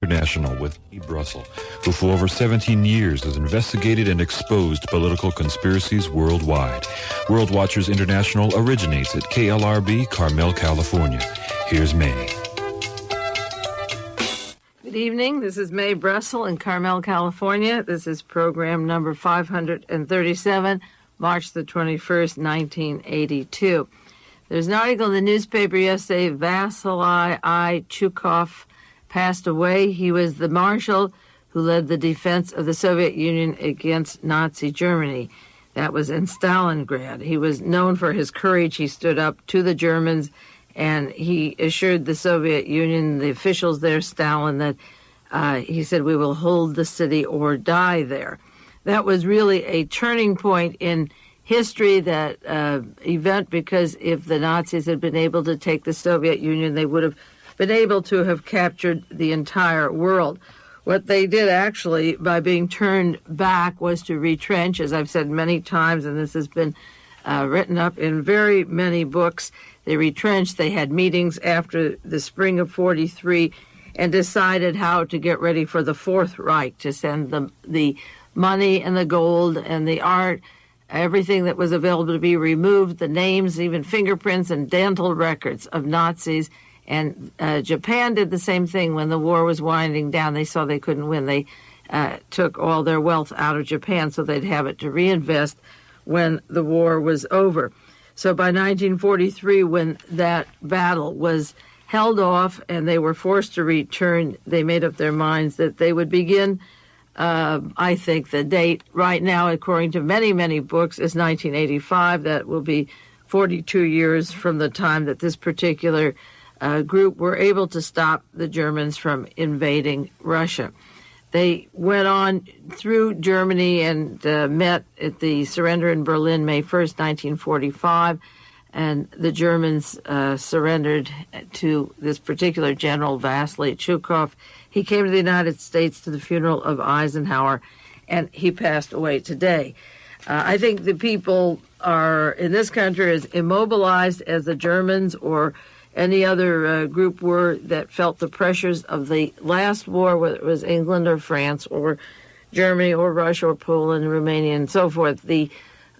International with Mae Brussell, who for over 17 years has investigated and exposed political conspiracies worldwide. World Watchers International originates at KLRB, Carmel, California. Here's Mae. Good evening. This is Mae Brussell in Carmel, California. This is program number 537, March the 21st, 1982. There's an article in the newspaper yesterday, Vasily I. Chukov passed away. He was the marshal who led the defense of the Soviet Union against Nazi Germany. That was in Stalingrad. He was known for his courage. He stood up to the Germans, and he assured the Soviet Union, the officials there, Stalin, that he said, we will hold the city or die there. That was really a turning point in history, that event, because if the Nazis had been able to take the Soviet Union, they would have been able to have captured the entire world. What they did actually, by being turned back, was to retrench, as I've said many times, and this has been written up in very many books. They retrenched. They had meetings after the spring of 43 and decided how to get ready for the Fourth Reich, to send the money and the gold and the art, everything that was available to be removed, the names, even fingerprints and dental records of Nazis. And Japan did the same thing when the war was winding down. They saw they couldn't win. They took all their wealth out of Japan so they'd have it to reinvest when the war was over. So by 1943, when that battle was held off and they were forced to return, they made up their minds that they would begin, I think the date right now, according to many, many books, is 1985. That will be 42 years from the time that this particular group were able to stop the Germans from invading Russia. They went on through Germany and met at the surrender in Berlin, May 1st, 1945, and the Germans surrendered to this particular general, Vasily Chukov. He came to the United States to the funeral of Eisenhower, and he passed away today. I think the people are in this country as immobilized as the Germans or any other group were that felt the pressures of the last war, whether it was England or France or Germany or Russia or Poland, Romania, and so forth. The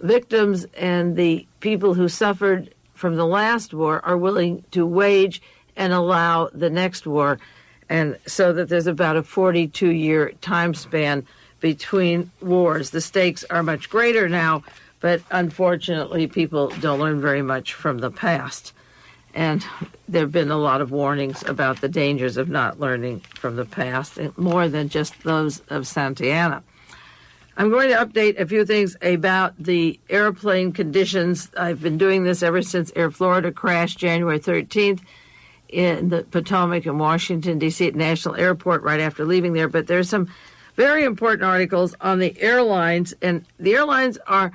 victims and the people who suffered from the last war are willing to wage and allow the next war, and so that there's about a 42-year time span between wars. The stakes are much greater now, but unfortunately people don't learn very much from the past. And there have been a lot of warnings about the dangers of not learning from the past, more than just those of Santa Ana. I'm going to update a few things about the airplane conditions. I've been doing this ever since Air Florida crashed January 13th in the Potomac in Washington, D.C. at National Airport right after leaving there. But there's some very important articles on the airlines, and the airlines are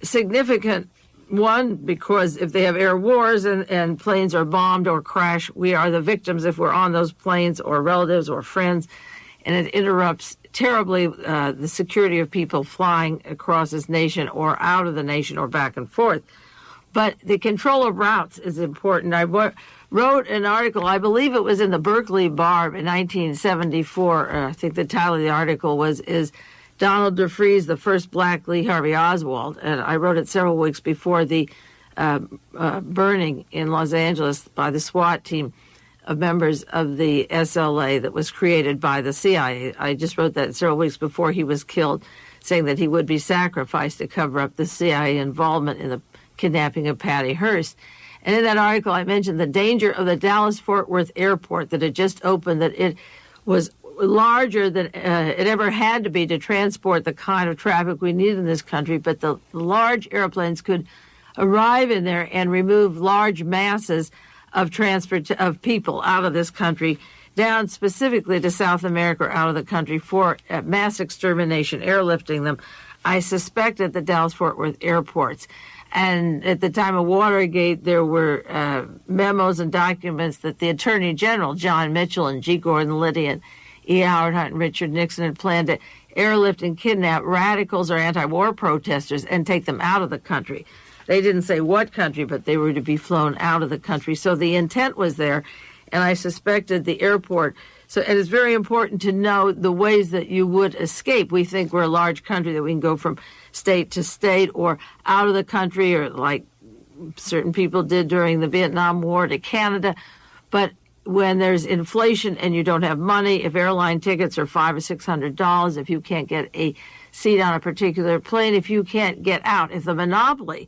significant. One, because if they have air wars and planes are bombed or crash, we are the victims if we're on those planes, or relatives or friends, and it interrupts terribly the security of people flying across this nation or out of the nation or back and forth. But the control of routes is important. I wrote an article, I believe it was in the Berkeley Barb in 1974. I think the title of the article is Donald DeFreeze, the first black Lee Harvey Oswald, and I wrote it several weeks before the burning in Los Angeles by the SWAT team of members of the SLA that was created by the CIA. I just wrote that several weeks before he was killed, saying that he would be sacrificed to cover up the CIA involvement in the kidnapping of Patty Hearst. And in that article, I mentioned the danger of the Dallas-Fort Worth airport that had just opened, that it was larger than it ever had to be to transport the kind of traffic we need in this country, but the large airplanes could arrive in there and remove large masses of people out of this country, down specifically to South America or out of the country for mass extermination, airlifting them. I suspect at the Dallas-Fort Worth airports. And at the time of Watergate, there were memos and documents that the Attorney General, John Mitchell and G. Gordon Liddy and E. Howard Hunt and Richard Nixon had planned to airlift and kidnap radicals or anti-war protesters and take them out of the country. They didn't say what country, but they were to be flown out of the country. So the intent was there, and I suspected the airport So, and it's very important to know the ways that you would escape. We think we're a large country, that we can go from state to state or out of the country, or like certain people did during the Vietnam War, to Canada. But when there's inflation and you don't have money, if airline tickets are $500 or $600, if you can't get a seat on a particular plane, if you can't get out, if the monopoly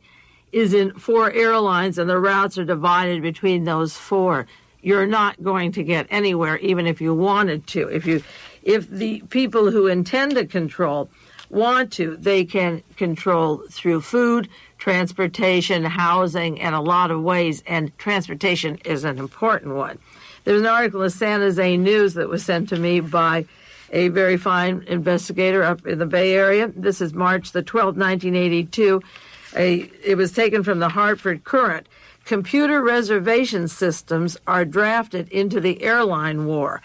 is in 4 airlines and the routes are divided between those 4, you're not going to get anywhere, even if you wanted to. If the people who intend to control want to, they can control through food, transportation, housing, and a lot of ways, and transportation is an important one. There's an article in San Jose News that was sent to me by a very fine investigator up in the Bay Area. This is March the 12th, 1982. It was taken from the Hartford Courant. Computer reservation systems are drafted into the airline war.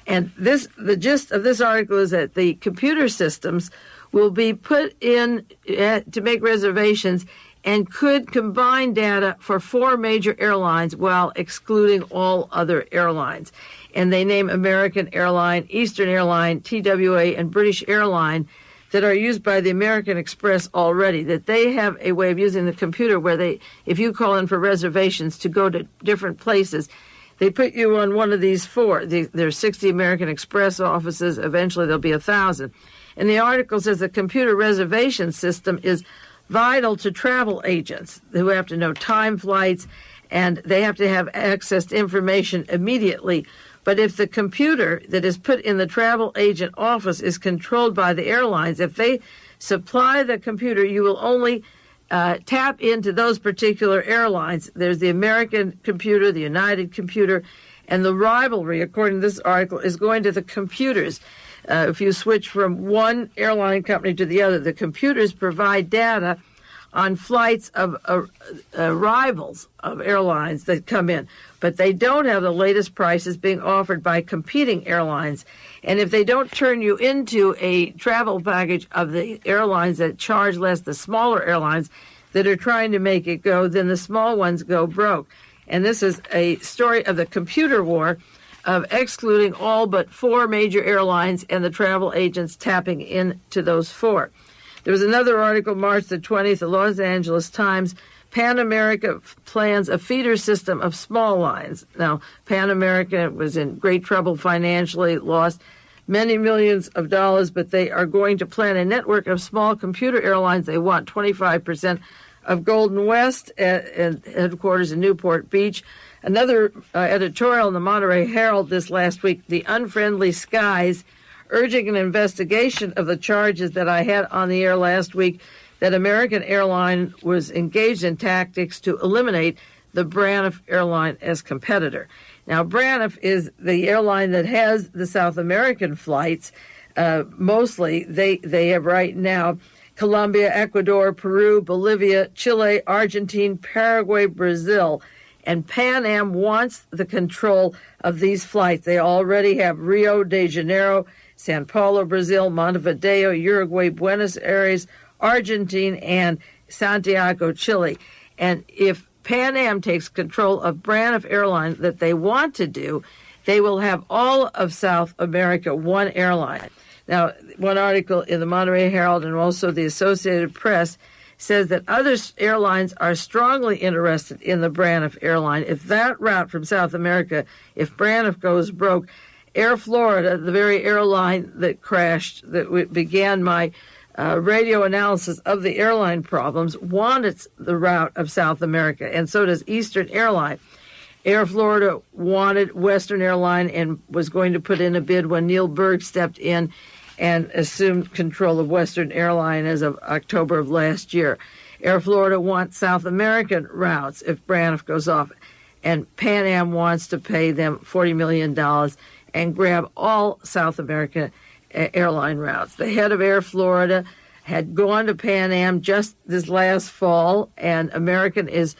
And the gist of this article is that the computer systems will be put in to make reservations and could combine data for 4 major airlines while excluding all other airlines. And they name American Airline, Eastern Airline, TWA, and British Airline that are used by the American Express already, that they have a way of using the computer where if you call in for reservations to go to different places, they put you on one of these 4. There's 60 American Express offices. Eventually there'll be 1,000. And the article says the computer reservation system is vital to travel agents who have to know time flights, and they have to have access to information immediately. But if the computer that is put in the travel agent office is controlled by the airlines, if they supply the computer, you will only tap into those particular airlines. There's the American computer, the United computer, and the rivalry, according to this article, is going to the computers. If you switch from one airline company to the other, the computers provide data on flights of rivals of airlines that come in, but they don't have the latest prices being offered by competing airlines. And if they don't turn you into a travel package of the airlines that charge less, the smaller airlines that are trying to make it go, then the small ones go broke. And this is a story of the computer war, of excluding all but 4 major airlines and the travel agents tapping into those 4. There was another article, March the 20th, the Los Angeles Times. Pan America plans a feeder system of small lines. Now, Pan America was in great trouble financially, lost many millions of dollars, but they are going to plan a network of small computer airlines. They want 25% of Golden West and headquarters in Newport Beach. Another editorial in the Monterey Herald this last week, The Unfriendly Skies, urging an investigation of the charges that I had on the air last week that American Airline was engaged in tactics to eliminate the Braniff airline as competitor. Now, Braniff is the airline that has the South American flights. Mostly, they have right now Colombia, Ecuador, Peru, Bolivia, Chile, Argentina, Paraguay, Brazil. And Pan Am wants the control of these flights. They already have Rio de Janeiro, Sao Paulo, Brazil, Montevideo, Uruguay, Buenos Aires, Argentina, and Santiago, Chile. And if Pan Am takes control of Braniff Airline that they want to do, they will have all of South America, one airline. Now, one article in the Monterey Herald and also the Associated Press says that other airlines are strongly interested in the Braniff airline. If that route from South America, if Braniff goes broke, Air Florida, the very airline that crashed, that began my radio analysis of the airline problems, wanted the route of South America, and so does Eastern Airline. Air Florida wanted Western Airline and was going to put in a bid when Neil Berg stepped in and assumed control of Western Airline as of October of last year. Air Florida wants South American routes if Braniff goes off, and Pan Am wants to pay them $40 million and grab all South American airline routes. The head of Air Florida had gone to Pan Am just this last fall, and American is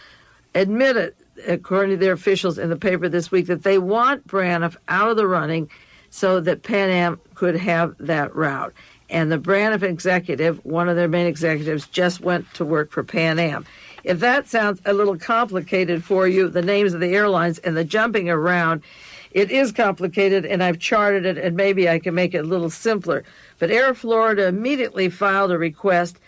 admitted, according to their officials in the paper this week, that they want Braniff out of the running so that Pan Am could have that route. And the Braniff executive, one of their main executives, just went to work for Pan Am. If that sounds a little complicated for you, the names of the airlines and the jumping around, It is complicated, and I've charted it, and maybe I can make it a little simpler. But Air Florida immediately filed a request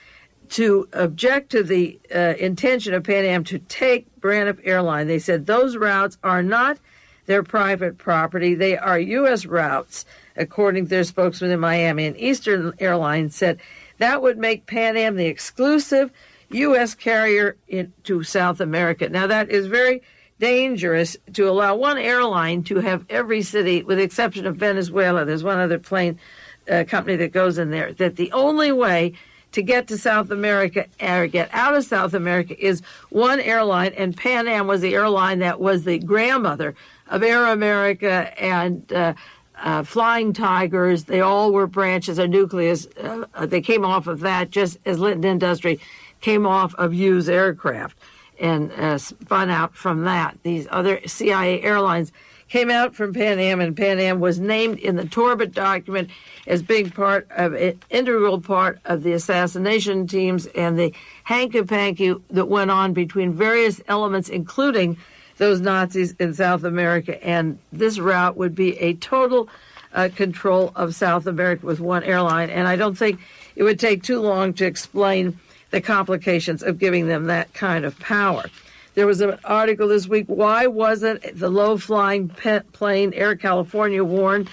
to object to the intention of Pan Am to take Braniff Airline. They said those routes are not their private property. They are U.S. routes, according to their spokesman in Miami. And Eastern Airlines said that would make Pan Am the exclusive U.S. carrier into South America. Now, that is very dangerous to allow one airline to have every city, with the exception of Venezuela. There's one other plane company that goes in there. That the only way to get to South America or get out of South America is one airline, and Pan Am was the airline that was the grandmother of Air America and Flying Tigers. They all were branches or nucleus. They came off of that, just as Linton Industry came off of Hughes Aircraft and spun out from that. These other CIA airlines came out from Pan Am, and Pan Am was named in the Torbett document as being part of an integral part of the assassination teams and the hanky-panky that went on between various elements, including those Nazis in South America. And this route would be a total control of South America with one airline. And I don't think it would take too long to explain the complications of giving them that kind of power. There was an article this week, why wasn't the low-flying plane Air California warned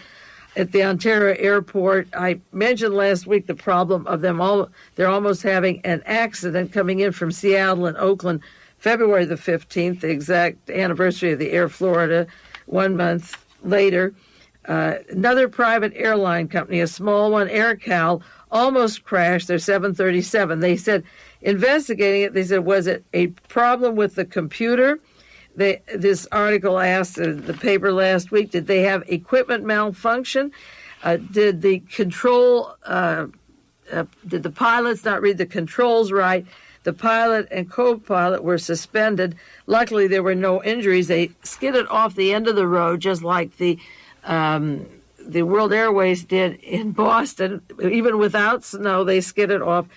at the Ontario airport? I mentioned last week the problem of them all. They're almost having an accident coming in from Seattle and Oakland, February the 15th, the exact anniversary of the Air Florida, 1 month later. Another private airline company, a small one, AirCal, almost crashed their 737. They said, investigating it, they said, was it a problem with the computer? This article asked the paper last week, did they have equipment malfunction? Did the pilots not read the controls right? The pilot and co-pilot were suspended. Luckily, there were no injuries. They skidded off the end of the road, just like the World Airways did in Boston. Even without snow, they skidded off.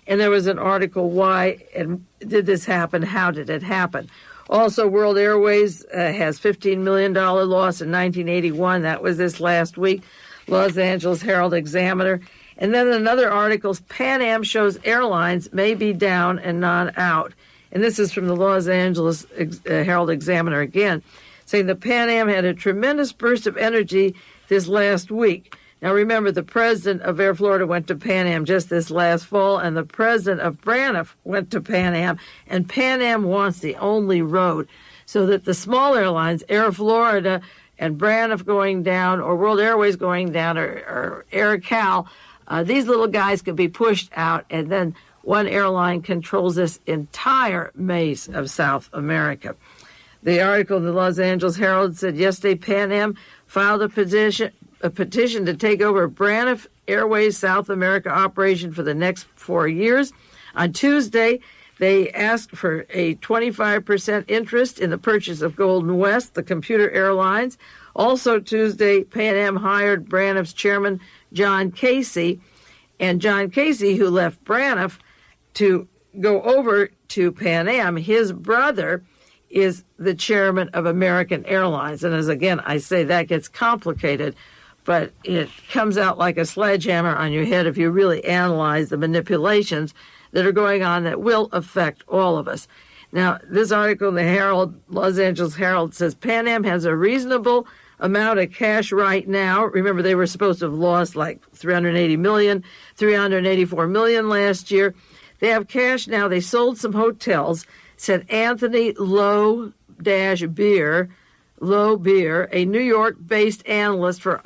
And there was an article, why and did this happen? How did it happen? Also, World Airways has $15 million loss in 1981. That was this last week. Los Angeles Herald-Examiner. And then another article, Pan Am shows airlines may be down and not out. And this is from the Los Angeles Herald-Examiner again, saying the Pan Am had a tremendous burst of energy this last week. Now, remember, the president of Air Florida went to Pan Am just this last fall, and the president of Braniff went to Pan Am, and Pan Am wants the only road so that the small airlines, Air Florida and Braniff going down, or World Airways going down, or Air Cal, these little guys can be pushed out, and then one airline controls this entire maze of South America. The article in the Los Angeles Herald said yesterday Pan Am filed a petition to take over Braniff Airways South America operation for the next 4 years. On Tuesday, they asked for a 25% interest in the purchase of Golden West, the computer airlines. Also Tuesday, Pan Am hired Braniff's chairman, John Casey, and John Casey, who left Braniff to go over to Pan Am, his brother is the chairman of American Airlines. And as again, I say that gets complicated, but it comes out like a sledgehammer on your head if you really analyze the manipulations that are going on that will affect all of us. Now, this article in the Herald, Los Angeles Herald, says Pan Am has a reasonable amount of cash right now. Remember, they were supposed to have lost like $380 million, $384 million last year. They have cash now. They sold some hotels, said Anthony Low Beer, a New York-based analyst for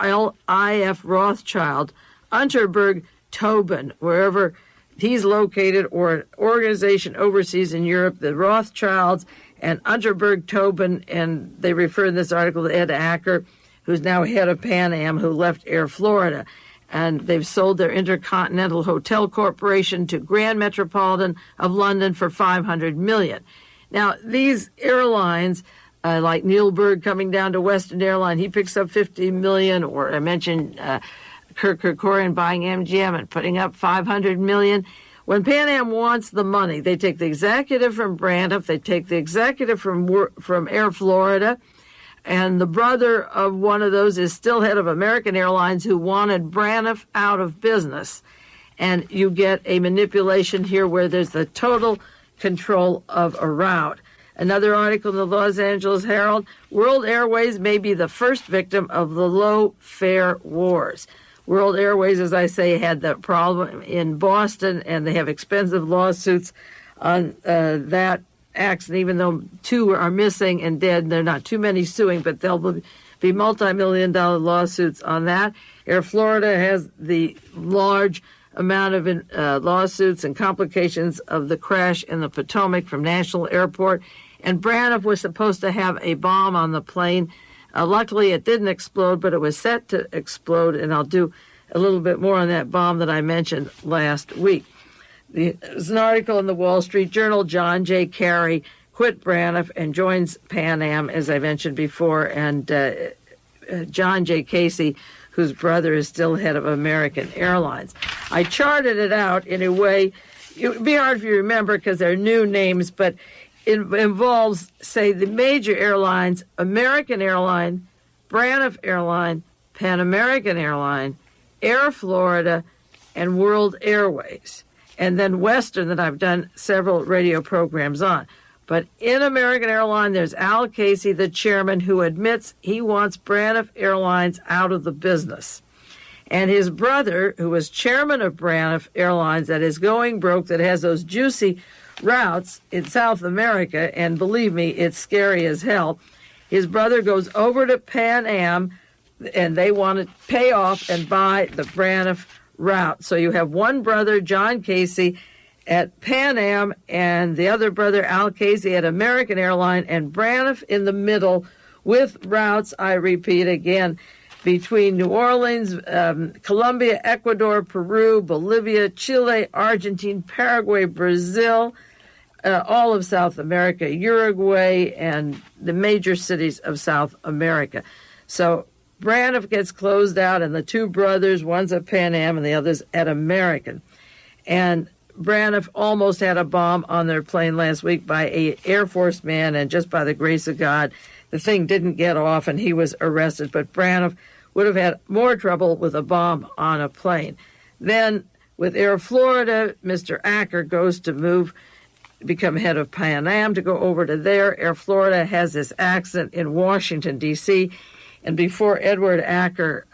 IF Rothschild, Unterberg Tobin, wherever he's located, or an organization overseas in Europe, the Rothschilds and Unterberg Tobin, and they refer in this article to Ed Acker, who's now head of Pan Am, who left Air Florida. And they've sold their Intercontinental Hotel Corporation to Grand Metropolitan of London for $500 million. Now, these airlines, like Neil Berg coming down to Western Airline, he picks up $50 million, or I mentioned Kirk Kerkorian buying MGM and putting up $500 million. When Pan Am wants the money, they take the executive from Braniff, they take the executive from Air Florida, And the brother of one of those is still head of American Airlines, who wanted Braniff out of business. And you get a manipulation here where there's the total control of a route. Another article in the Los Angeles Herald, World Airways may be the first victim of the low-fare wars. World Airways, as I say, had that problem in Boston, and they have expensive lawsuits on that accident, even though 2 are missing and dead. There are not too many suing, but there'll be multi-million-dollar lawsuits on that. Air Florida has the large amount of lawsuits and complications of the crash in the Potomac from National Airport. And Braniff was supposed to have a bomb on the plane. Luckily, it didn't explode, but it was set to explode, and I'll do a little bit more on that bomb that I mentioned last week. There's an article in the Wall Street Journal, John J. Kerry quit Braniff and joins Pan Am, as I mentioned before, and John J. Casey, whose brother is still head of American Airlines. I charted it out in a way, it would be hard for you to remember because they're new names, but it involves, say, the major airlines: American Airline, Braniff Airline, Pan American Airline, Air Florida, and World Airways. And then Western, that I've done several radio programs on. But in American Airline, there's Al Casey, the chairman, who admits he wants Braniff Airlines out of the business. And his brother, who was chairman of Braniff Airlines, that is going broke, that has those juicy routes in South America, and believe me, it's scary as hell. His brother goes over to Pan Am, and they want to pay off and buy the Braniff route. So you have one brother, John Casey, at Pan Am, and the other brother, Al Casey, at American Airline, and Braniff in the middle with routes, I repeat again, between New Orleans, Colombia, Ecuador, Peru, Bolivia, Chile, Argentina, Paraguay, Brazil, all of South America, Uruguay, and the major cities of South America. So Braniff gets closed out, and the 2 brothers, one's at Pan Am and the other's at American. And Braniff almost had a bomb on their plane last week by an Air Force man, and just by the grace of God, the thing didn't get off and he was arrested. But Braniff would have had more trouble with a bomb on a plane. Then with Air Florida, Mr. Acker goes to become head of Pan Am, to go over to there. Air Florida has this accident in Washington, D.C., and before Edward Acker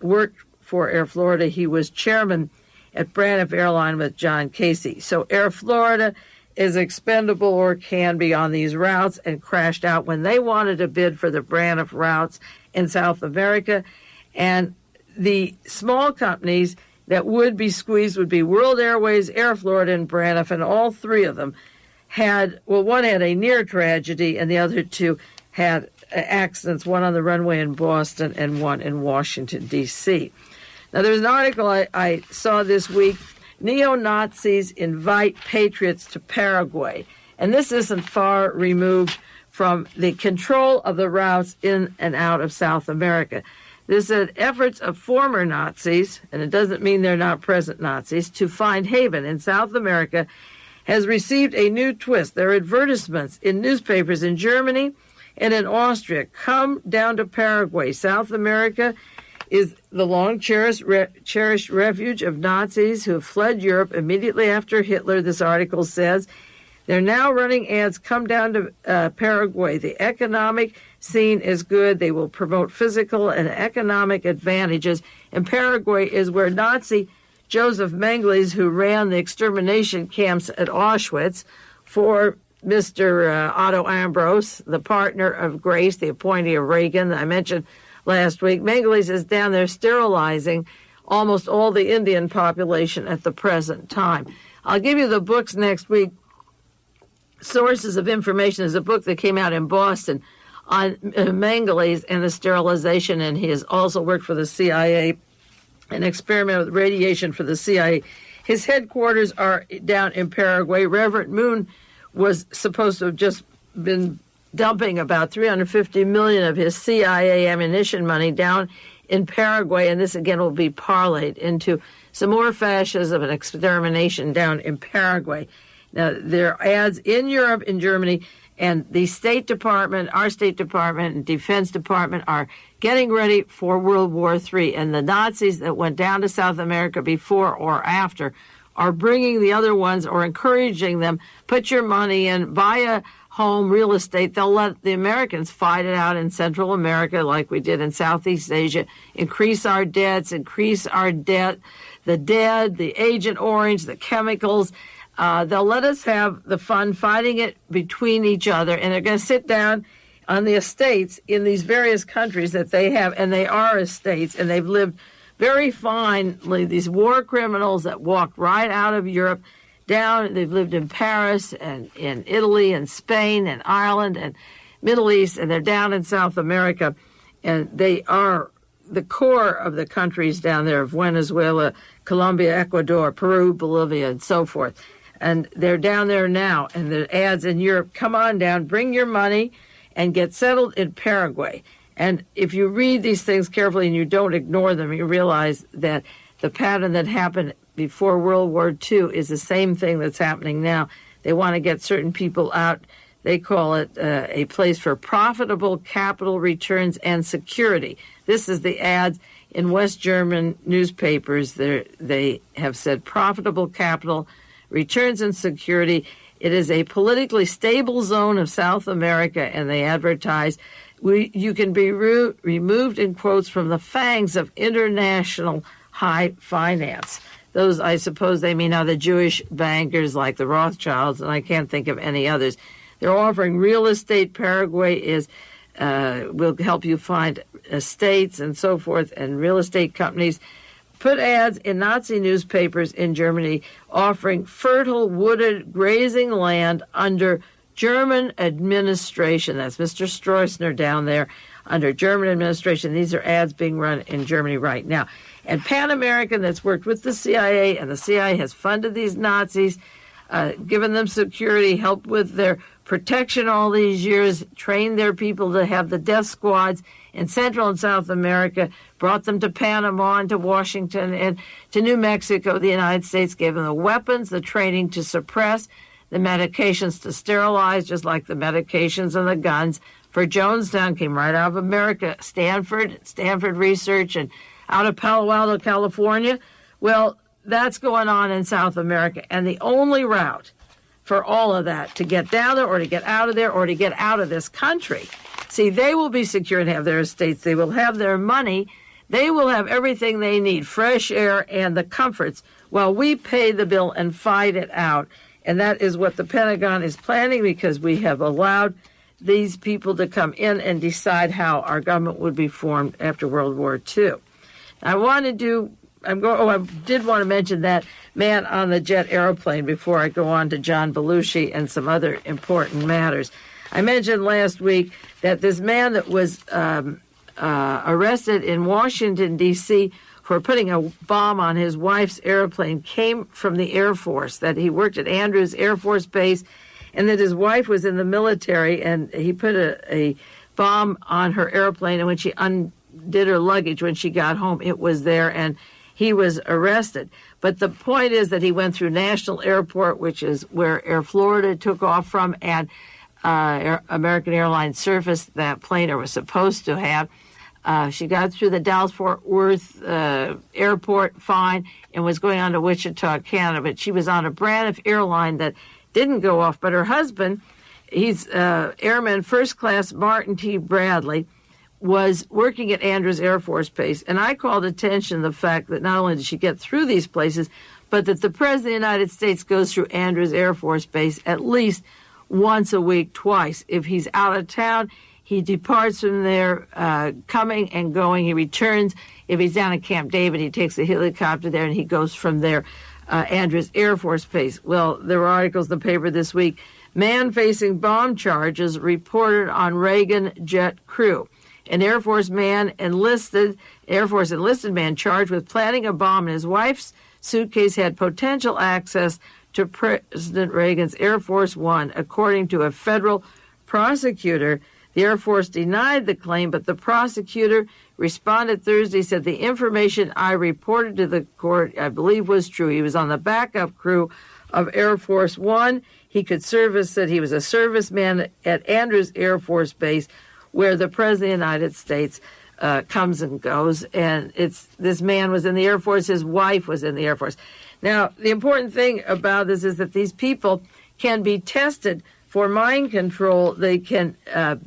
worked for Air Florida, he was chairman at Braniff Airline with John Casey. So Air Florida is expendable, or can be, on these routes, and crashed out when they wanted to bid for the Braniff routes in South America. And the small companies that would be squeezed would be World Airways, Air Florida, and Braniff, and all 3 of them had, well, one had a near tragedy, and the other 2 had accidents, one on the runway in Boston and one in Washington, D.C. Now, there's an article I saw this week, Neo-Nazis Invite Patriots to Paraguay. And this isn't far removed from the control of the routes in and out of South America. This is efforts of former Nazis, and it doesn't mean they're not present Nazis, to find haven in South America has received a new twist. There are advertisements in newspapers in Germany and in Austria. Come down to Paraguay. South America is the long-cherished refuge of Nazis who have fled Europe immediately after Hitler, this article says. They're now running ads, come down to Paraguay. The economic scene is good. They will promote physical and economic advantages. And Paraguay is where Nazi Joseph Mengele, who ran the extermination camps at Auschwitz for Mr. Otto Ambros, the partner of Grace, the appointee of Reagan, I mentioned last week. Mengele is down there sterilizing almost all the Indian population at the present time. I'll give you the books next week. Sources of Information is a book that came out in Boston on Mengele and the sterilization, and he has also worked for the CIA and experimented with radiation for the CIA. His headquarters are down in Paraguay. Reverend Moon was supposed to have just been dumping about $350 million of his CIA ammunition money down in Paraguay, and this again will be parlayed into some more fascism and extermination down in Paraguay. Now, there are ads in Europe, in Germany, And the State Department, our State Department and Defense Department are getting ready for World War III. And the Nazis that went down to South America before or after are bringing the other ones or encouraging them, put your money in, buy a home, real estate. They'll let the Americans fight it out in Central America like we did in Southeast Asia, increase our debts, increase our debt, the dead, the Agent Orange, the chemicals. They'll let us have the fun fighting it between each other, and they're going to sit down on the estates in these various countries that they have, and they are estates, and they've lived very finely. These war criminals that walked right out of Europe down, they've lived in Paris and in Italy and Spain and Ireland and Middle East, and they're down in South America, and they are the core of the countries down there of Venezuela, Colombia, Ecuador, Peru, Bolivia, and so forth. And they're down there now, and the ads in Europe, come on down, bring your money, and get settled in Paraguay. And if you read these things carefully and you don't ignore them, you realize that the pattern that happened before World War II is the same thing that's happening now. They want to get certain people out. They call it a place for profitable capital returns and security. This is the ads in West German newspapers. They have said profitable capital returns and security. It is a politically stable zone of South America, and they advertise you can be removed, in quotes, from the fangs of international high finance. Those, I suppose they mean, are the Jewish bankers like the Rothschilds, and I can't think of any others. They're offering real estate. Paraguay will help you find estates and so forth, and real estate companies put ads in Nazi newspapers in Germany offering fertile, wooded, grazing land under German administration. That's Mr. Stroessner down there under German administration. These are ads being run in Germany right now. And Pan American, that's worked with the CIA, and the CIA has funded these Nazis, given them security, helped with their protection all these years, trained their people to have the death squads in Central and South America, brought them to Panama and to Washington and to New Mexico. The United States gave them the weapons, the training to suppress, the medications to sterilize, just like the medications and the guns for Jonestown came right out of America, Stanford Research, and out of Palo Alto, California. Well, that's going on in South America, and the only route for all of that to get down there or to get out of there or to get out of this country. See, they will be secure and have their estates. They will have their money. They will have everything they need, fresh air and the comforts, while we pay the bill and fight it out. And that is what the Pentagon is planning, because we have allowed these people to come in and decide how our government would be formed after World War II. I did want to mention that man on the jet airplane before I go on to John Belushi and some other important matters. I mentioned last week that this man that was arrested in Washington, D.C. for putting a bomb on his wife's airplane came from the Air Force, that he worked at Andrews Air Force Base, and that his wife was in the military, and he put a bomb on her airplane, and when she undid her luggage, when she got home, it was there, and he was arrested. But the point is that he went through National Airport, which is where Air Florida took off from, and American Airlines surfaced that plane, or was supposed to have. She got through the Dallas-Fort Worth airport fine and was going on to Wichita, Canada. But she was on a Braniff airline that didn't go off. But her husband, he's Airman First Class Martin T. Bradley, was working at Andrews Air Force Base. And I called attention to the fact that not only did she get through these places, but that the President of the United States goes through Andrews Air Force Base at least once a week, twice. If he's out of town, he departs from there, coming and going. He returns. If he's down at Camp David, he takes a helicopter there, and he goes from there, Andrews Air Force Base. Well, there were articles in the paper this week. Man facing bomb charges reported on Reagan jet crew. An Air Force enlisted man charged with planting a bomb in his wife's suitcase had potential access to President Reagan's Air Force One, according to a federal prosecutor. The Air Force denied the claim, but the prosecutor responded Thursday, said the information I reported to the court, I believe, was true. He was on the backup crew of Air Force One. He could service it. He was a serviceman at Andrews Air Force Base, where the President of the United States comes and goes. And this man was in the Air Force. His wife was in the Air Force. Now, the important thing about this is that these people can be tested for mind control. They can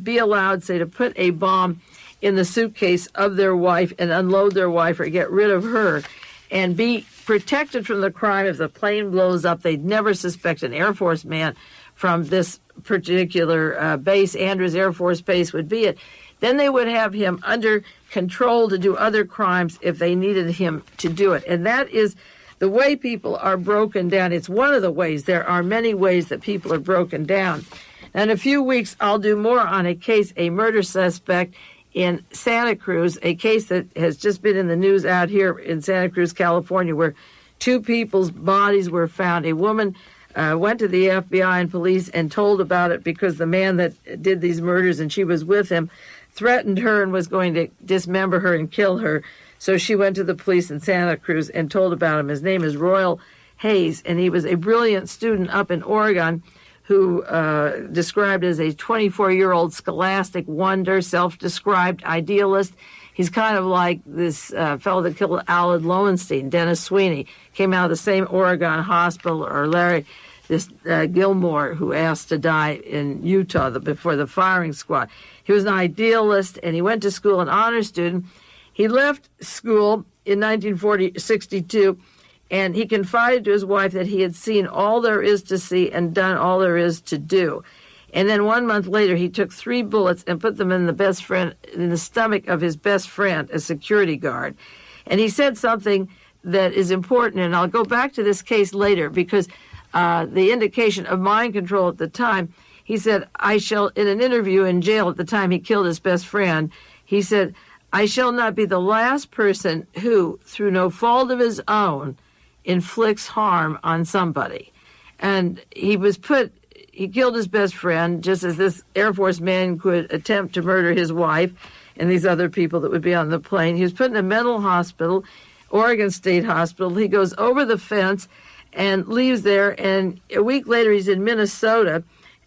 be allowed, say, to put a bomb in the suitcase of their wife and unload their wife or get rid of her and be protected from the crime. If the plane blows up, they'd never suspect an Air Force man from this particular base. Andrews Air Force Base would be it. Then they would have him under control to do other crimes if they needed him to do it. And that is the way people are broken down. It's one of the ways. There are many ways that people are broken down. In a few weeks, I'll do more on a case, a murder suspect in Santa Cruz, a case that has just been in the news out here in Santa Cruz, California, where two people's bodies were found. A woman went to the FBI and police and told about it because the man that did these murders, and she was with him, threatened her and was going to dismember her and kill her. So she went to the police in Santa Cruz and told about him. His name is Royal Hayes, and he was a brilliant student up in Oregon who described as a 24-year-old scholastic wonder, self-described idealist. He's kind of like this fellow that killed Aled Lowenstein, Dennis Sweeney, came out of the same Oregon hospital, or Larry Gilmore, who asked to die in Utah before the firing squad. He was an idealist, and he went to school, an honor student. He left school in 1962, and he confided to his wife that he had seen all there is to see and done all there is to do. And then 1 month later, he took 3 bullets and put them in the stomach of his best friend, a security guard. And he said something that is important, and I'll go back to this case later because the indication of mind control at the time, he said, in an interview in jail at the time he killed his best friend, he said, "I shall not be the last person who, through no fault of his own, inflicts harm on somebody." And he killed his best friend, just as this Air Force man could attempt to murder his wife and these other people that would be on the plane. He was put in a mental hospital, Oregon State Hospital. He goes over the fence and leaves there, and a week later he's in Minnesota,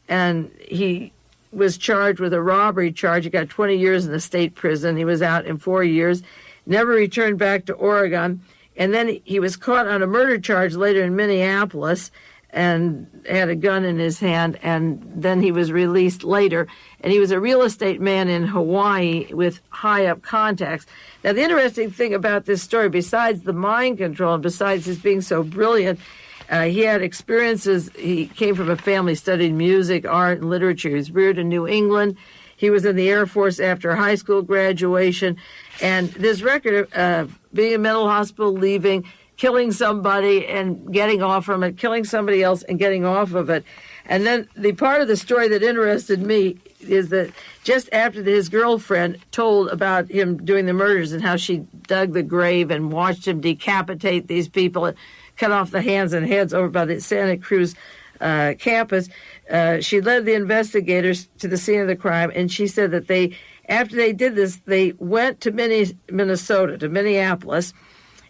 and he was charged with a robbery charge. He got 20 years in the state prison. He was out in 4 years, never returned back to Oregon. And then he was caught on a murder charge later in Minneapolis and had a gun in his hand, and then he was released later. And he was a real estate man in Hawaii with high-up contacts. Now, the interesting thing about this story, besides the mind control and besides his being so brilliant, he had experiences. He came from a family studied music, art, and literature. He was reared in New England. He was in the Air Force after high school graduation. And this record of being in a mental hospital, leaving, killing somebody and getting off from it, killing somebody else and getting off of it. And then the part of the story that interested me is that just after his girlfriend told about him doing the murders and how she dug the grave and watched him decapitate these people and cut off the hands and heads over by the Santa Cruz campus, she led the investigators to the scene of the crime, and she said that after they did this, they went to Minnesota, to Minneapolis,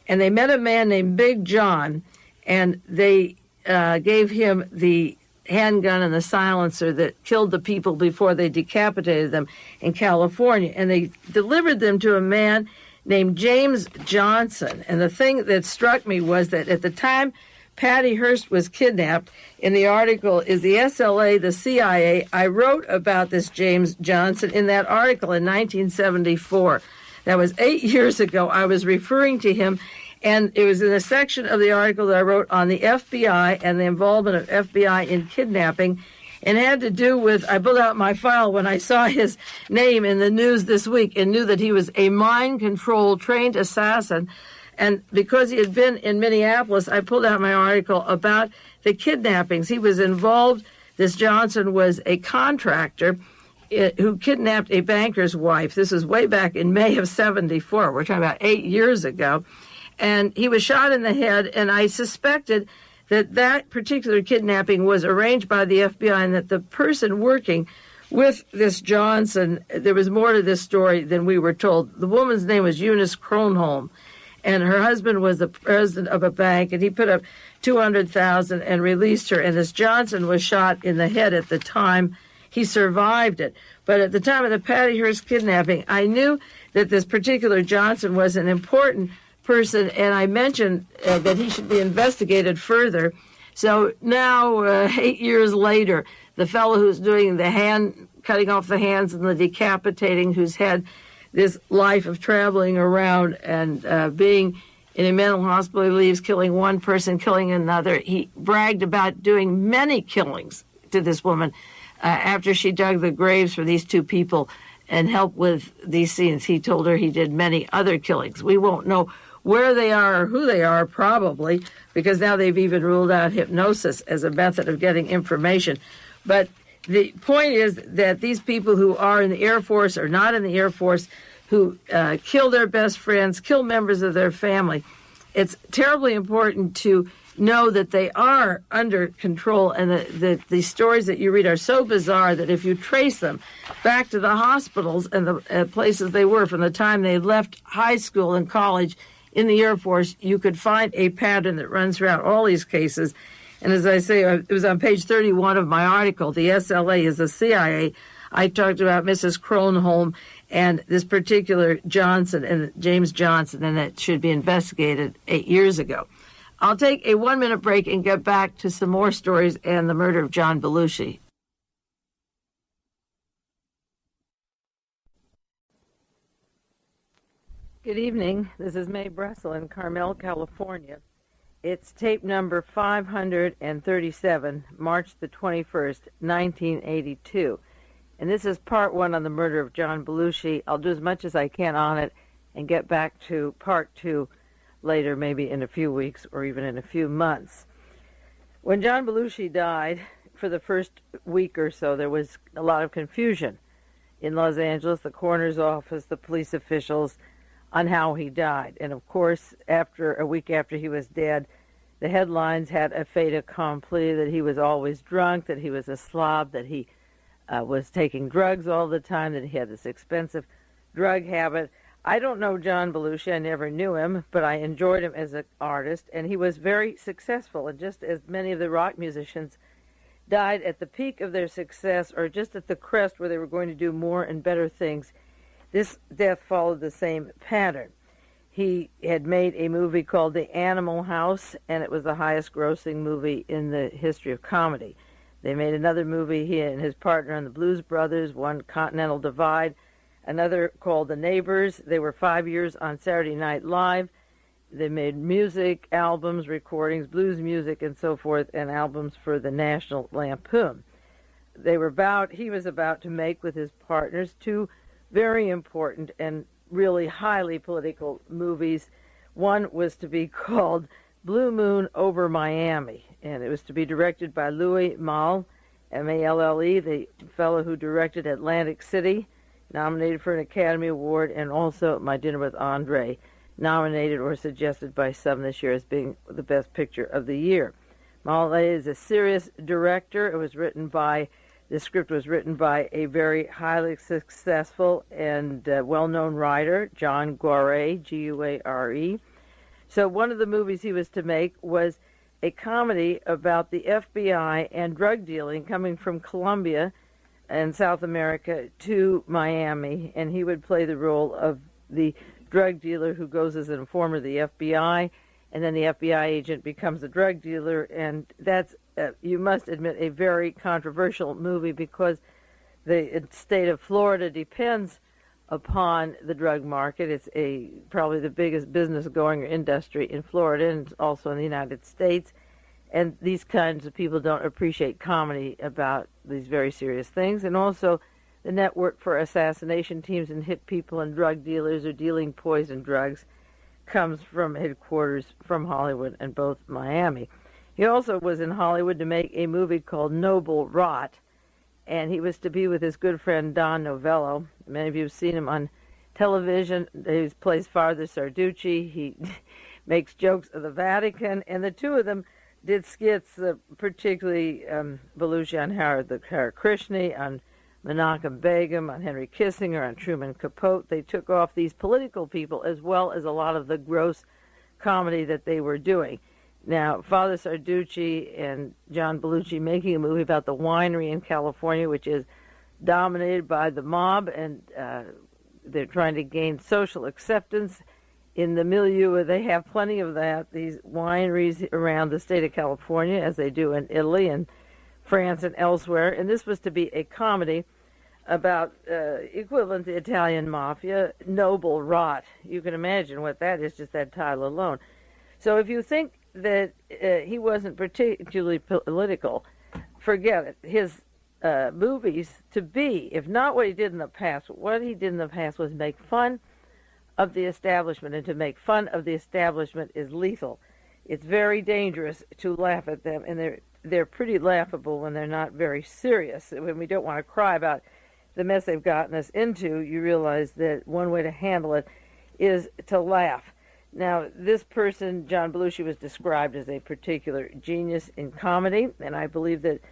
and they met a man named Big John, and they gave him the handgun and the silencer that killed the people before they decapitated them in California, and they delivered them to a man named James Johnson. And the thing that struck me was that at the time Patty Hearst was kidnapped, in the article, is the SLA, the CIA? I wrote about this James Johnson in that article in 1974. That was 8 years ago. I was referring to him, and it was in a section of the article that I wrote on the FBI and the involvement of FBI in kidnapping, and had to do with, I pulled out my file when I saw his name in the news this week and knew that he was a mind-control trained assassin. And because he had been in Minneapolis, I pulled out my article about the kidnappings. He was involved. This Johnson was a contractor who kidnapped a banker's wife. This was way back in May of 74. We're talking about 8 years ago. And he was shot in the head, and I suspected that particular kidnapping was arranged by the FBI and that the person working with this Johnson, there was more to this story than we were told. The woman's name was Eunice Kronholm. and her husband was the president of a bank, and he put up $200,000 and released her. And this Johnson was shot in the head at the time. He survived it. But at the time of the Patty Hearst kidnapping, I knew that this particular Johnson was an important person, and I mentioned that he should be investigated further. So now, 8 years later, the fellow who's doing the cutting off the hands and the decapitating, who's had this life of traveling around and being in a mental hospital, he leaves, killing one person, killing another. He bragged about doing many killings to this woman after she dug the graves for these two people and helped with these scenes. He told her he did many other killings. We won't know where they are or who they are, probably, because now they've even ruled out hypnosis as a method of getting information. But the point is that these people who are in the Air Force or not in the Air Force, who kill their best friends, kill members of their family, it's terribly important to know that they are under control, and the stories that you read are so bizarre that if you trace them back to the hospitals and the places they were from the time they left high school and college in the Air Force, you could find a pattern that runs throughout all these cases. And as I say, it was on page 31 of my article, The SLA is the CIA. I talked about Mrs. Kronholm and this particular Johnson, and James Johnson, and that should be investigated 8 years ago. I'll take a 1-minute break and get back to some more stories and the murder of John Belushi. Good evening. This is Mae Brussell in Carmel, California. It's tape number 537, March the 21st, 1982. And this is part 1 on the murder of John Belushi. I'll do as much as I can on it and get back to part 2 later, maybe in a few weeks or even in a few months. When John Belushi died, for the first week or so, there was a lot of confusion in Los Angeles, the coroner's office, the police officials, on how he died. And of course, after a week after he was dead, the headlines had a fait accompli, that he was always drunk, that he was a slob, that he was taking drugs all the time, that he had this expensive drug habit. I don't know John Belushi. I never knew him, but I enjoyed him as an artist, and he was very successful. And just as many of the rock musicians died at the peak of their success or just at the crest where they were going to do more and better things, this death followed the same pattern. He had made a movie called The Animal House, and it was the highest grossing movie in the history of comedy. They made another movie, he and his partner on the Blues Brothers, one Continental Divide, another called The Neighbors. They were 5 years on Saturday Night Live. They made music, albums, recordings, blues music, and so forth, and albums for the National Lampoon. He was about to make with his partners 2 very important and really highly political movies. One was to be called Blue Moon Over Miami, and it was to be directed by Louis Malle, M-A-L-L-E, the fellow who directed Atlantic City, nominated for an Academy Award, and also My Dinner with Andre, nominated or suggested by some this year as being the best picture of the year. Malle is a serious director. The script was written by a very highly successful and well-known writer, John Guare, G-U-A-R-E. So one of the movies he was to make was a comedy about the FBI and drug dealing coming from Colombia and South America to Miami, and he would play the role of the drug dealer who goes as an informer of the FBI, and then the FBI agent becomes a drug dealer, and that's, you must admit, a very controversial movie because the state of Florida depends upon the drug market. It's probably the biggest business-going industry in Florida and also in the United States, and these kinds of people don't appreciate comedy about these very serious things. And also the network for assassination teams and hit people and drug dealers or dealing poison drugs comes from headquarters from Hollywood and both Miami. He also was in Hollywood to make a movie called Noble Rot, and he was to be with his good friend Don Novello. Many of you have seen him on television. He plays Father Sarducci. He makes jokes of the Vatican, and the two of them did skits, particularly Belushi on Hare Krishna, on Menachem Begum, on Henry Kissinger, on Truman Capote. They took off these political people as well as a lot of the gross comedy that they were doing. Now, Father Sarducci and John Belushi making a movie about the winery in California, which is dominated by the mob, and they're trying to gain social acceptance in the milieu. They have plenty of that, these wineries around the state of California, as they do in Italy and France and elsewhere. And this was to be a comedy about equivalent to Italian mafia, noble rot. You can imagine what that is, just that title alone. So if you think that he wasn't particularly political, forget it. His movies, to be, if not what he did in the past, what he did in the past was make fun of the establishment, and to make fun of the establishment is lethal. It's very dangerous to laugh at them, and they're pretty laughable when they're not very serious. When we don't want to cry about the mess they've gotten us into, you realize that one way to handle it is to laugh. Now, this person, John Belushi, was described as a particular genius in comedy, and I believe that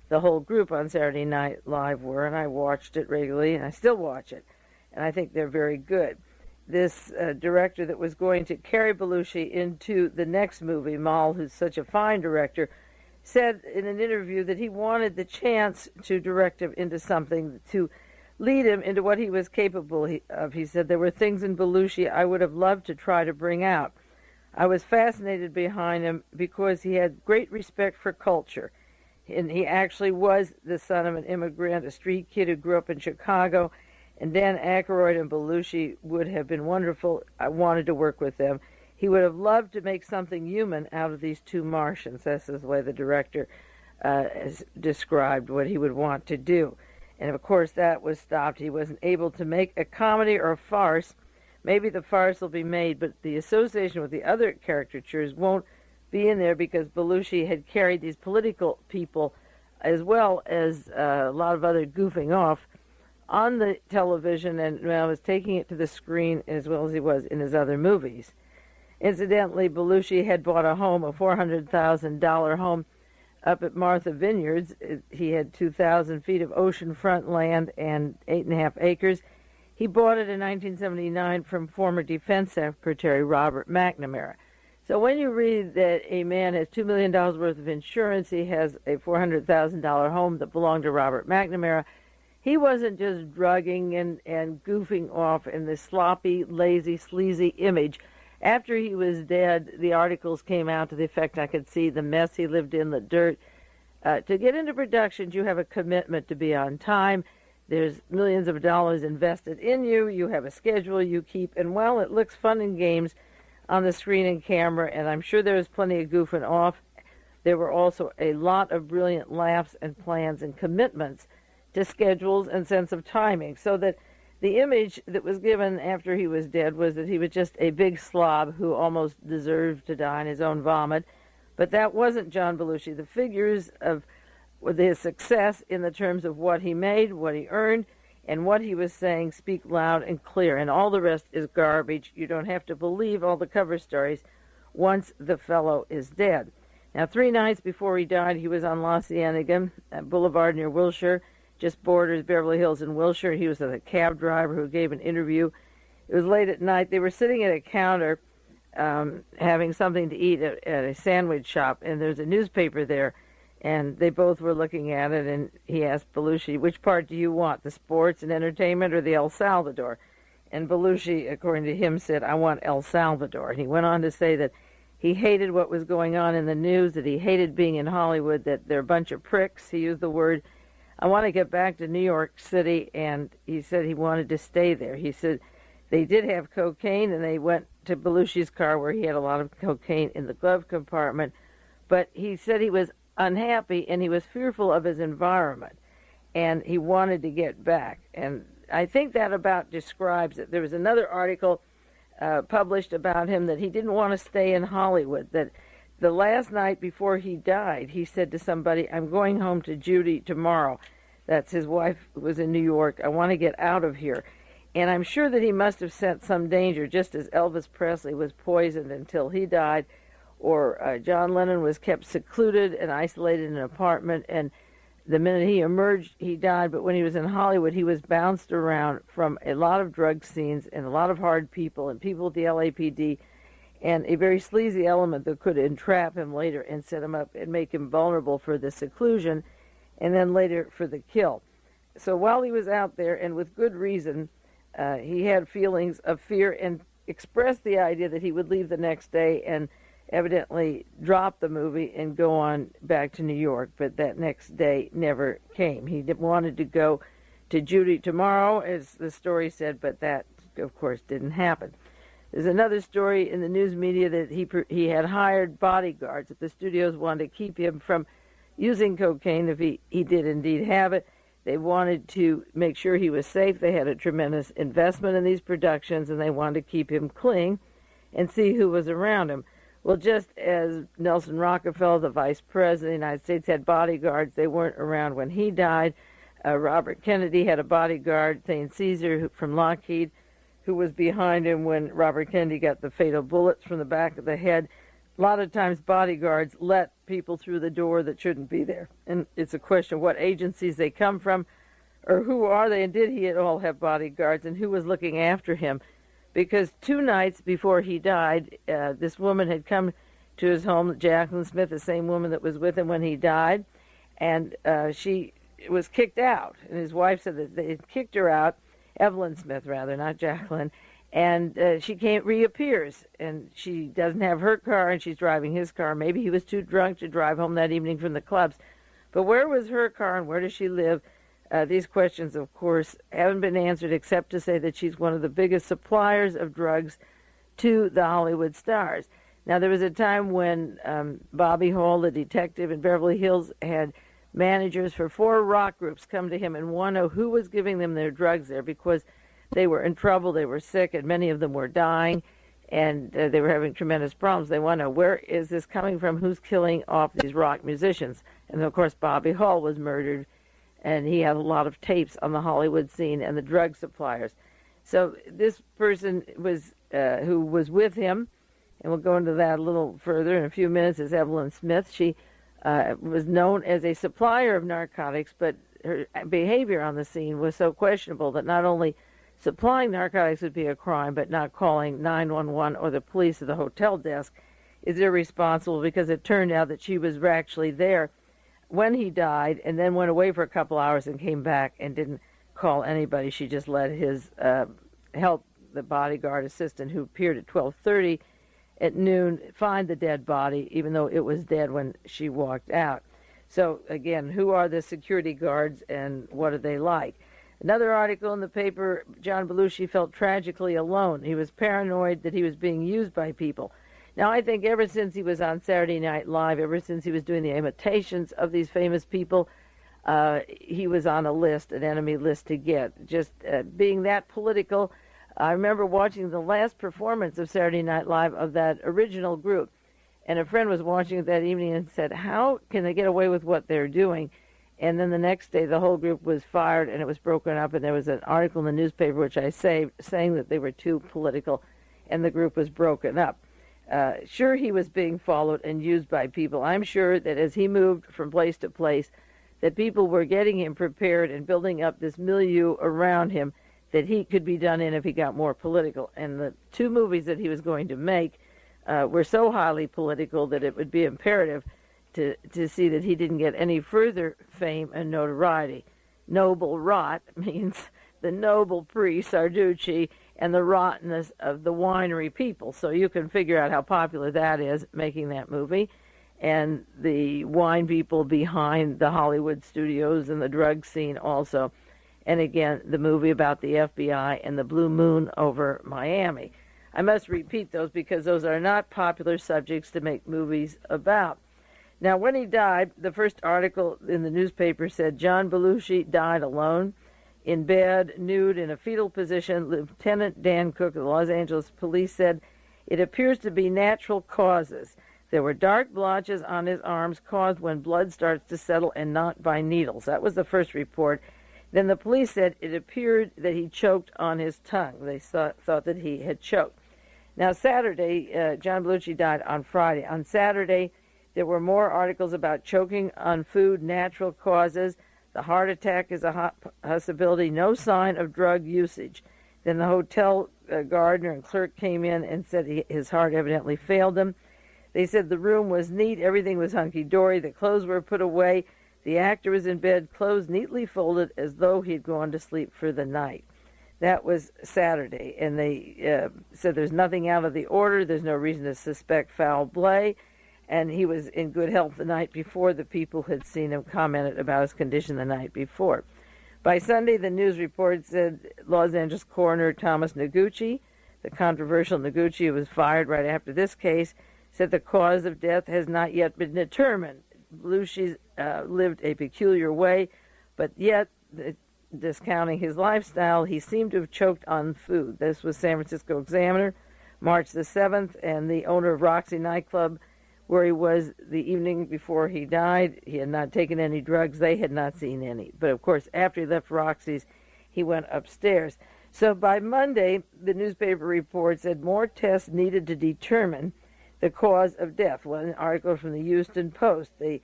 the whole group on Saturday Night Live were, and I watched it regularly, and I still watch it, and I think they're very good. This director that was going to carry Belushi into the next movie, Mal, who's such a fine director, said in an interview that he wanted the chance to direct him into something, to lead him into what he was capable of. He said, there were things in Belushi I would have loved to try to bring out. I was fascinated behind him because he had great respect for culture. And he actually was the son of an immigrant, a street kid who grew up in Chicago. And Dan Aykroyd and Belushi would have been wonderful. I wanted to work with them. He would have loved to make something human out of these two Martians. That's the way the director has described what he would want to do. And, of course, that was stopped. He wasn't able to make a comedy or a farce. Maybe the farce will be made, but the association with the other caricatures won't be in there because Belushi had carried these political people as well as a lot of other goofing off on the television, and was taking it to the screen as well as he was in his other movies. Incidentally, Belushi had bought a home, a $400,000 home up at Martha Vineyards. He had 2,000 feet of oceanfront land and 8.5 acres. He bought it in 1979 from former Defense Secretary Robert McNamara. So when you read that a man has $2 million worth of insurance, he has a $400,000 home that belonged to Robert McNamara, he wasn't just drugging and goofing off in this sloppy, lazy, sleazy image. After he was dead, the articles came out to the effect I could see the mess he lived in, the dirt. To get into productions, you have a commitment to be on time. There's millions of dollars invested in you. You have a schedule you keep. And while it looks fun and games on the screen and camera, and I'm sure there was plenty of goofing off, there were also a lot of brilliant laughs and plans and commitments to schedules and sense of timing, so that the image that was given after he was dead was that he was just a big slob who almost deserved to die in his own vomit. But that wasn't John Belushi. The figures of his success in the terms of what he made, what he earned, and what he was saying speak loud and clear, and all the rest is garbage. You don't have to believe all the cover stories once the fellow is dead. Now, 3 nights before he died, he was on La Cienega Boulevard near Wilshire, just borders Beverly Hills and Wilshire. He was a cab driver who gave an interview. It was late at night. They were sitting at a counter having something to eat at a sandwich shop, and there's a newspaper there, and they both were looking at it, and he asked Belushi, which part do you want, the sports and entertainment or the El Salvador? And Belushi, according to him, said, I want El Salvador. And he went on to say that he hated what was going on in the news, that he hated being in Hollywood, that they're a bunch of pricks. He used the word, I want to get back to New York City, and he said he wanted to stay there. He said they did have cocaine, and they went to Belushi's car where he had a lot of cocaine in the glove compartment, but he said he was unhappy and he was fearful of his environment, and he wanted to get back. And I think that about describes it. There was another article published about him that he didn't want to stay in Hollywood, that the last night before he died, he said to somebody, I'm going home to Judy tomorrow. That's his wife who was in New York. I want to get out of here. And I'm sure that he must have sensed some danger, just as Elvis Presley was poisoned until he died, or John Lennon was kept secluded and isolated in an apartment. And The minute he emerged, he died, but when he was in Hollywood, he was bounced around from a lot of drug scenes and a lot of hard people and people at the LAPD and a very sleazy element that could entrap him later and set him up and make him vulnerable for the seclusion and then later for the kill. So while he was out there, and with good reason, he had feelings of fear and expressed the idea that he would leave the next day and evidently drop the movie and go on back to New York, but that next day never came. He wanted to go to Judy tomorrow, as the story said, but that, of course, didn't happen. There's another story in the news media that he had hired bodyguards at the studios, wanted to keep him from using cocaine if he did indeed have it. They wanted to make sure he was safe. They had a tremendous investment in these productions, and they wanted to keep him clean and see who was around him. Well, just as Nelson Rockefeller, the vice president of the United States, had bodyguards, they weren't around when he died. Robert Kennedy had a bodyguard, Thane Caesar from Lockheed, who was behind him when Robert Kennedy got the fatal bullets from the back of the head. A lot of times bodyguards let people through the door that shouldn't be there. And it's a question of what agencies they come from or who are they, and did he at all have bodyguards, and who was looking after him. Because 2 nights before he died, this woman had come to his home, Jacqueline Smith, the same woman that was with him when he died, and she was kicked out. And his wife said that they had kicked her out, Evelyn Smith rather, not Jacqueline, and she reappears, and she doesn't have her car, and she's driving his car. Maybe he was too drunk to drive home that evening from the clubs. But where was her car, and where does she live? These questions, of course, haven't been answered except to say that she's one of the biggest suppliers of drugs to the Hollywood stars. Now, there was a time when Bobby Hall, the detective in Beverly Hills, had managers for 4 rock groups come to him and want to know who was giving them their drugs there, because they were in trouble, they were sick, and many of them were dying, and they were having tremendous problems. They want to know, where is this coming from? Who's killing off these rock musicians? And, of course, Bobby Hall was murdered, and he had a lot of tapes on the Hollywood scene and the drug suppliers. So this person was who was with him, and we'll go into that a little further in a few minutes, is Evelyn Smith. She was known as a supplier of narcotics, but her behavior on the scene was so questionable that not only supplying narcotics would be a crime, but not calling 911 or the police or the hotel desk is irresponsible, because it turned out that she was actually there when he died and then went away for a couple hours and came back and didn't call anybody. She just let his help, the bodyguard assistant who appeared at 12:30 at noon, find the dead body, even though it was dead when she walked out. So, again, who are the security guards and what are they like? Another article in the paper, John Belushi felt tragically alone. He was paranoid that he was being used by people. Now, I think ever since he was on Saturday Night Live, ever since he was doing the imitations of these famous people, he was on a list, an enemy list to get. Just being that political. I remember watching the last performance of Saturday Night Live of that original group, and a friend was watching it that evening and said, how can they get away with what they're doing? And then the next day, the whole group was fired, and it was broken up, and there was an article in the newspaper, which I saved, saying that they were too political, and the group was broken up. Sure, he was being followed and used by people. I'm sure that as he moved from place to place, that people were getting him prepared and building up this milieu around him that he could be done in if he got more political. And the 2 movies that he was going to make were so highly political that it would be imperative to see that he didn't get any further fame and notoriety. Noble rot means the noble priest, Sarducci, and the rottenness of the winery people. So you can figure out how popular that is, making that movie. And the wine people behind the Hollywood studios and the drug scene also. And again, the movie about the FBI and the blue moon over Miami. I must repeat those because those are not popular subjects to make movies about. Now, when he died, the first article in the newspaper said, John Belushi died alone, in bed, nude, in a fetal position. Lieutenant Dan Cook of the Los Angeles Police said, it appears to be natural causes. There were dark blotches on his arms caused when blood starts to settle and not by needles. That was the first report. Then the police said it appeared that he choked on his tongue. They thought that he had choked. Now, Saturday, John Belushi died on Friday. On Saturday, There were more articles about choking on food, natural causes. The heart attack is a possibility. No sign of drug usage. Then the hotel gardener and clerk came in and said his heart evidently failed him. They said the room was neat. Everything was hunky-dory. The clothes were put away. The actor was in bed, clothes neatly folded as though he'd gone to sleep for the night. That was Saturday, and they said there's nothing out of the order. There's no reason to suspect foul play, and he was in good health the night before. The people who had seen him commented about his condition the night before. By Sunday, the news report said Los Angeles coroner Thomas Noguchi, the controversial Noguchi who was fired right after this case, said the cause of death has not yet been determined. Belushi lived a peculiar way, but yet, discounting his lifestyle, he seemed to have choked on food. This was San Francisco Examiner, March the 7th, and the owner of Roxy nightclub, where he was the evening before he died. He had not taken any drugs. They had not seen any. But, of course, after he left Roxy's, he went upstairs. So by Monday, the newspaper report said more tests needed to determine the cause of death. Well, an article from the Houston Post. They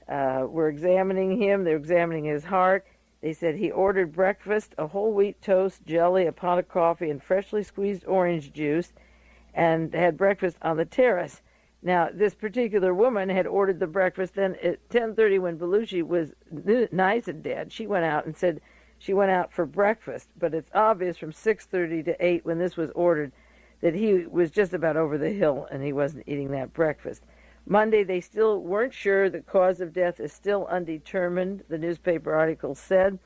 were examining him. They were examining his heart. They said he ordered breakfast, a whole wheat toast, jelly, a pot of coffee, and freshly squeezed orange juice, and had breakfast on the terrace. Now, this particular woman had ordered the breakfast. Then at 10:30, when Belushi was nice and dead, she went out and said she went out for breakfast. But it's obvious from 6:30 to 8, when this was ordered, that he was just about over the hill and he wasn't eating that breakfast. Monday, they still weren't sure. The cause of death is still undetermined, the newspaper article said.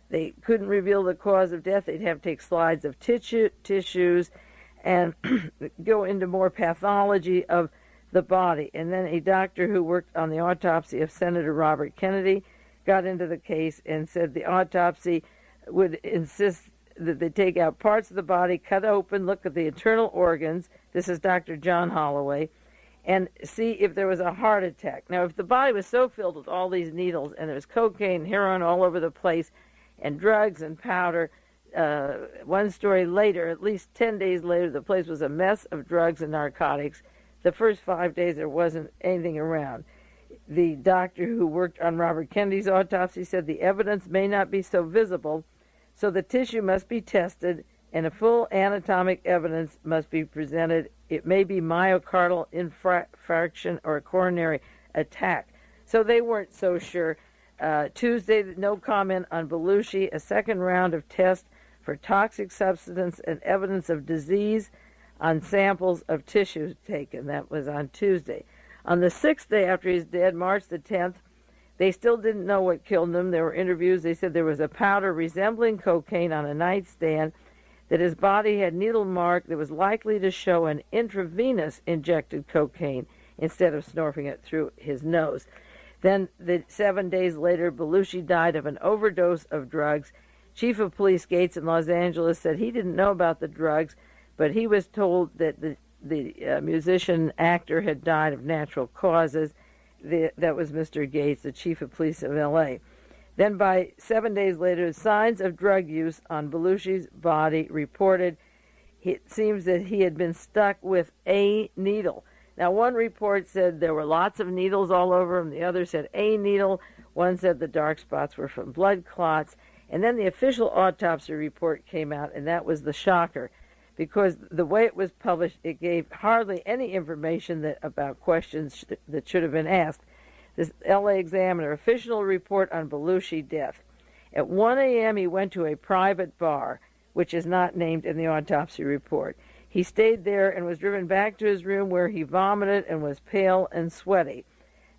They couldn't reveal the cause of death. They'd have to take slides of tissues and go into more pathology of the body. And then a doctor who worked on the autopsy of Senator Robert Kennedy got into the case and said the autopsy would insist that they take out parts of the body, cut open, look at the internal organs. This is Dr. John Holloway, and see if there was a heart attack. Now, if the body was so filled with all these needles and there was cocaine, heroin all over the place, and drugs and powder, one story later, at least 10 days later, the place was a mess of drugs and narcotics. The first 5 days, there wasn't anything around. The doctor who worked on Robert Kennedy's autopsy said the evidence may not be so visible, so the tissue must be tested and a full anatomic evidence must be presented. It may be myocardial infarction or a coronary attack. So they weren't so sure. Tuesday, no comment on Belushi. A second round of tests for toxic substance and evidence of disease on samples of tissues taken. That was on Tuesday. On the sixth day after he's dead, March the 10th, they still didn't know what killed him. There were interviews. They said there was a powder resembling cocaine on a nightstand, that his body had needle mark that was likely to show an intravenous injected cocaine instead of snorting it through his nose. Then, 7 days later, Belushi died of an overdose of drugs. Chief of Police Gates in Los Angeles said he didn't know about the drugs, but he was told that the musician actor had died of natural causes. That was Mr. Gates, the chief of police of L.A. Then by 7 days later, signs of drug use on Belushi's body reported. It seems that he had been stuck with a needle. Now, one report said there were lots of needles all over him. The other said a needle. One said the dark spots were from blood clots. And then the official autopsy report came out, and that was the shocker, because the way it was published, it gave hardly any information about questions that should have been asked. This L.A. Examiner, official report on Belushi death. At 1 a.m., he went to a private bar, which is not named in the autopsy report. He stayed there and was driven back to his room, where he vomited and was pale and sweaty.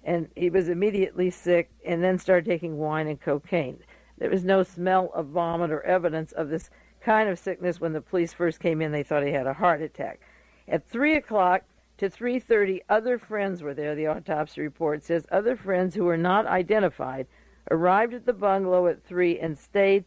And he was immediately sick and then started taking wine and cocaine. There was no smell of vomit or evidence of this kind of sickness. When the police first came in, they thought he had a heart attack. At 3 o'clock to 3:30, other friends were there, the autopsy report says. Other friends who were not identified arrived at the bungalow at 3 and stayed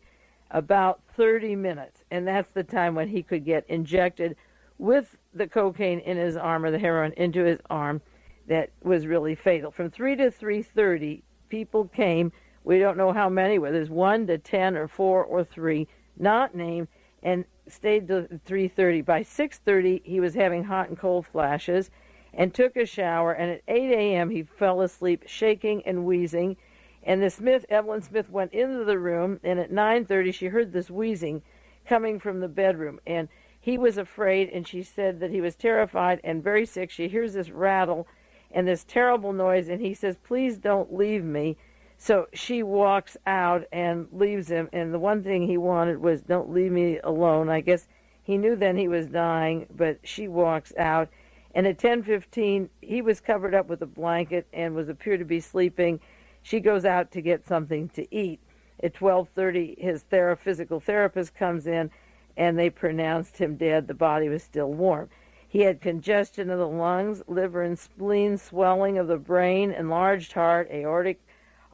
about 30 minutes. And that's the time when he could get injected with the cocaine in his arm, or the heroin into his arm. That was really fatal. From 3 to 3:30, people came. We don't know how many, whether it's 1 to 10 or 4 or 3, not named, and stayed till 3:30. By 6:30, he was having hot and cold flashes, and took a shower, and at 8 a.m. he fell asleep shaking and wheezing. And Evelyn Smith, went into the room, and at 9:30 she heard this wheezing coming from the bedroom, and he was afraid, and she said that he was terrified and very sick. She hears this rattle and this terrible noise, and he says, "Please don't leave me." So she walks out and leaves him, and the one thing he wanted was, "Don't leave me alone." I guess he knew then he was dying, but she walks out, and at 10:15 he was covered up with a blanket and was appeared to be sleeping. She goes out to get something to eat. At 12:30 his physical therapist comes in, and they pronounced him dead. The body was still warm. He had congestion of the lungs, liver and spleen, swelling of the brain, enlarged heart, aortic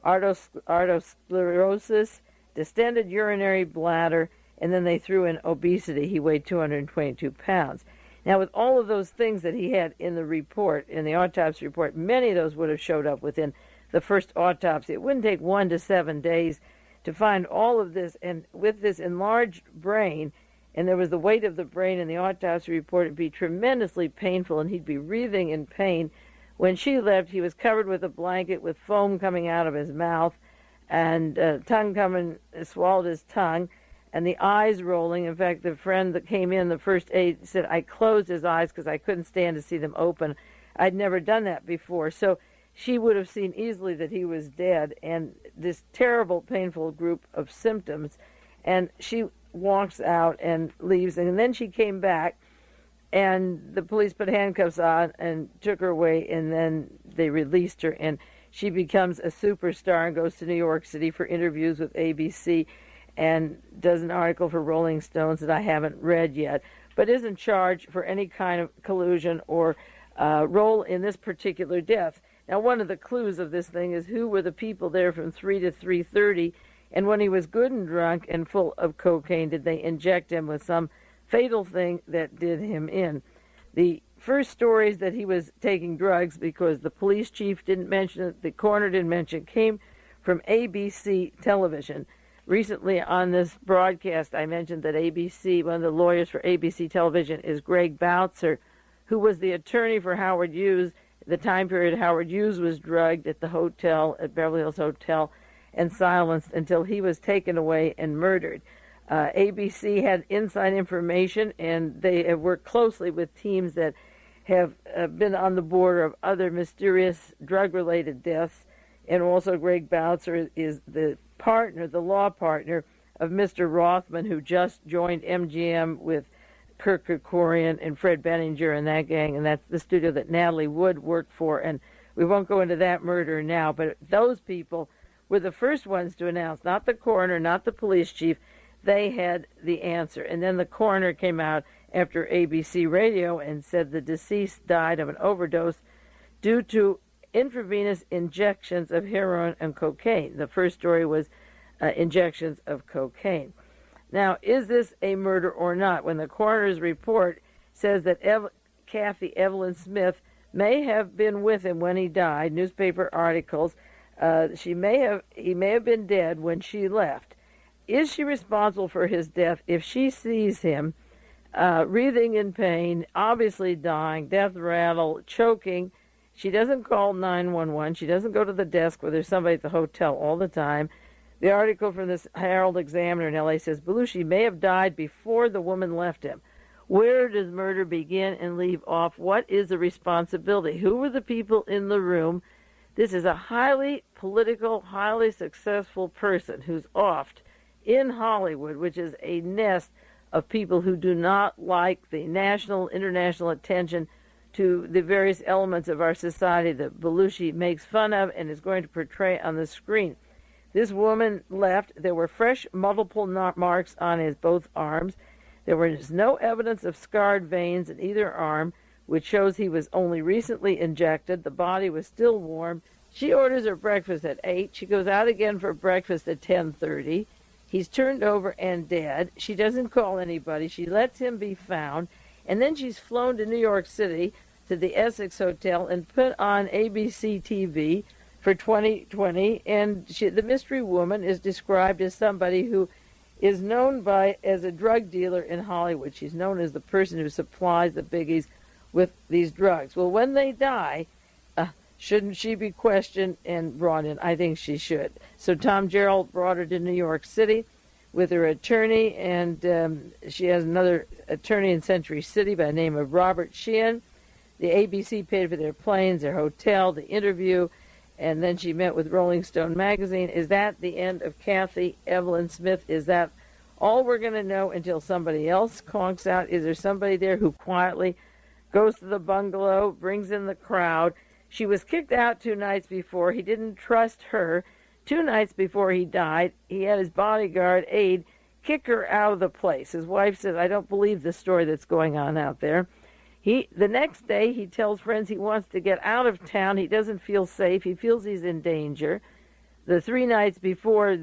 arteriosclerosis, distended urinary bladder, and then they threw in obesity. He weighed 222 pounds. Now, with all of those things that he had in the report, in the autopsy report, many of those would have showed up within the first autopsy. It wouldn't take 1 to 7 days to find all of this, and with this enlarged brain, and there was the weight of the brain in the autopsy report, it'd be tremendously painful, and he'd be writhing in pain. When she left, he was covered with a blanket with foam coming out of his mouth, and swallowed his tongue, and the eyes rolling. In fact, the friend that came in, the first aid, said, "I closed his eyes because I couldn't stand to see them open." I'd never done that before. So she would have seen easily that he was dead, and this terrible, painful group of symptoms. And she walks out and leaves, and then she came back, and the police put handcuffs on and took her away, and then they released her, and she becomes a superstar and goes to New York City for interviews with ABC and does an article for Rolling Stones that I haven't read yet, but isn't charged for any kind of collusion or role in this particular death. Now, one of the clues of this thing is who were the people there from 3 to 3:30, and when he was good and drunk and full of cocaine, did they inject him with some fatal thing that did him in? The first stories that he was taking drugs, because the police chief didn't mention it, the coroner didn't mention it, came from ABC television. Recently on this broadcast, I mentioned that ABC, one of the lawyers for ABC television, is Greg Boutzer, who was the attorney for Howard Hughes, the time period Howard Hughes was drugged at the hotel, at Beverly Hills Hotel, and silenced until he was taken away and murdered. ABC had inside information, and they have worked closely with teams that have been on the border of other mysterious drug-related deaths. And also Greg Boutzer is the partner, the law partner of Mr. Rothman, who just joined MGM with Kirk Kerkorian and Fred Benninger and that gang, and that's the studio that Natalie Wood worked for. And we won't go into that murder now, but those people were the first ones to announce, not the coroner, not the police chief. They had the answer. And then the coroner came out after ABC radio and said the deceased died of an overdose due to intravenous injections of heroin and cocaine. The first story was injections of cocaine. Now, is this a murder or not? When the coroner's report says that Kathy Evelyn Smith may have been with him when he died, newspaper articles, he may have been dead when she left. Is she responsible for his death if she sees him writhing in pain, obviously dying, death rattle, choking? She doesn't call 911. She doesn't go to the desk where there's somebody at the hotel all the time. The article from this Herald Examiner in L.A. says Belushi may have died before the woman left him. Where does murder begin and leave off? What is the responsibility? Who were the people in the room? This is a highly political, highly successful person who's oft in Hollywood, which is a nest of people who do not like the national, international attention to the various elements of our society that Belushi makes fun of and is going to portray on the screen. This woman left. There were fresh multiple marks on his both arms. There was no evidence of scarred veins in either arm, which shows he was only recently injected. The body was still warm. She orders her breakfast at 8. She goes out again for breakfast at 10:30. He's turned over and dead. She doesn't call anybody. She lets him be found. And then she's flown to New York City to the Essex Hotel and put on ABC TV for 2020. And the mystery woman is described as somebody who is known as a drug dealer in Hollywood. She's known as the person who supplies the biggies with these drugs. Well, when they die, shouldn't she be questioned and brought in? I think she should. So Tom Gerald brought her to New York City with her attorney, and she has another attorney in Century City by the name of Robert Sheehan. The ABC paid for their planes, their hotel, the interview, and then she met with Rolling Stone magazine. Is that the end of Kathy Evelyn Smith? Is that all we're going to know until somebody else conks out? Is there somebody there who quietly goes to the bungalow, brings in the crowd? She was kicked out 2 nights before. He didn't trust her. 2 nights before he died, he had his bodyguard aide kick her out of the place. His wife said, I don't believe the story that's going on out there. The next day, he tells friends he wants to get out of town. He doesn't feel safe. He feels he's in danger. The 3 nights before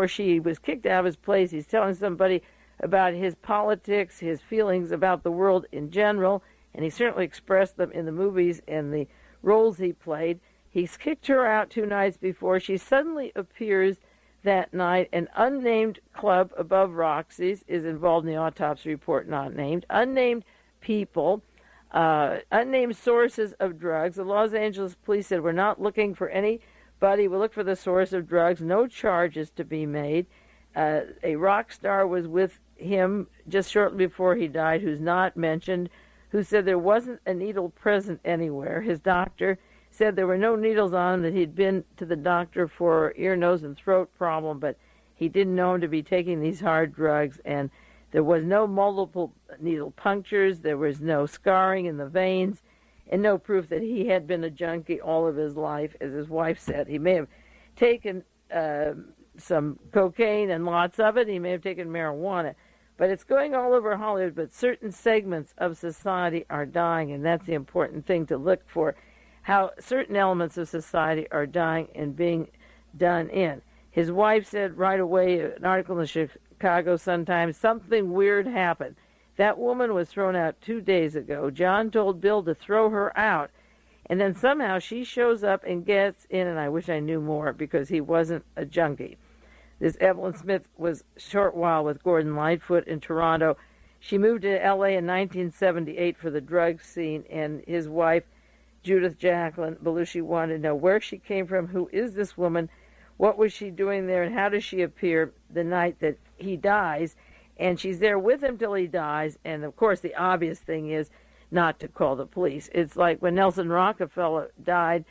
she was kicked out of his place, he's telling somebody about his politics, his feelings about the world in general, and he certainly expressed them in the movies and the roles he played. He's kicked her out 2 nights before. She suddenly appears that night. An unnamed club above Roxy's is involved in the autopsy report, not named. Unnamed people, unnamed sources of drugs. The Los Angeles police said, we're not looking for anybody. We'll look for the source of drugs. No charges to be made. A rock star was with him just shortly before he died, who's not mentioned, who said there wasn't a needle present anywhere. His doctor said there were no needles on him, that he'd been to the doctor for ear, nose, and throat problem, but he didn't know him to be taking these hard drugs, and there was no multiple needle punctures, there was no scarring in the veins, and no proof that he had been a junkie all of his life, as his wife said. He may have taken some cocaine and lots of it. He may have taken marijuana. But it's going all over Hollywood, but certain segments of society are dying, and that's the important thing to look for, how certain elements of society are dying and being done in. His wife said right away, an article in the Chicago Sun-Times, something weird happened. That woman was thrown out 2 days ago. John told Bill to throw her out, and then somehow she shows up and gets in, and I wish I knew more because he wasn't a junkie. This Evelyn Smith was a short while with Gordon Lightfoot in Toronto. She moved to L.A. in 1978 for the drug scene, and his wife, Judith Jacqueline Belushi, wanted to know where she came from, who is this woman, what was she doing there, and how does she appear the night that he dies. And she's there with him till he dies, and of course the obvious thing is not to call the police. It's like when Nelson Rockefeller died,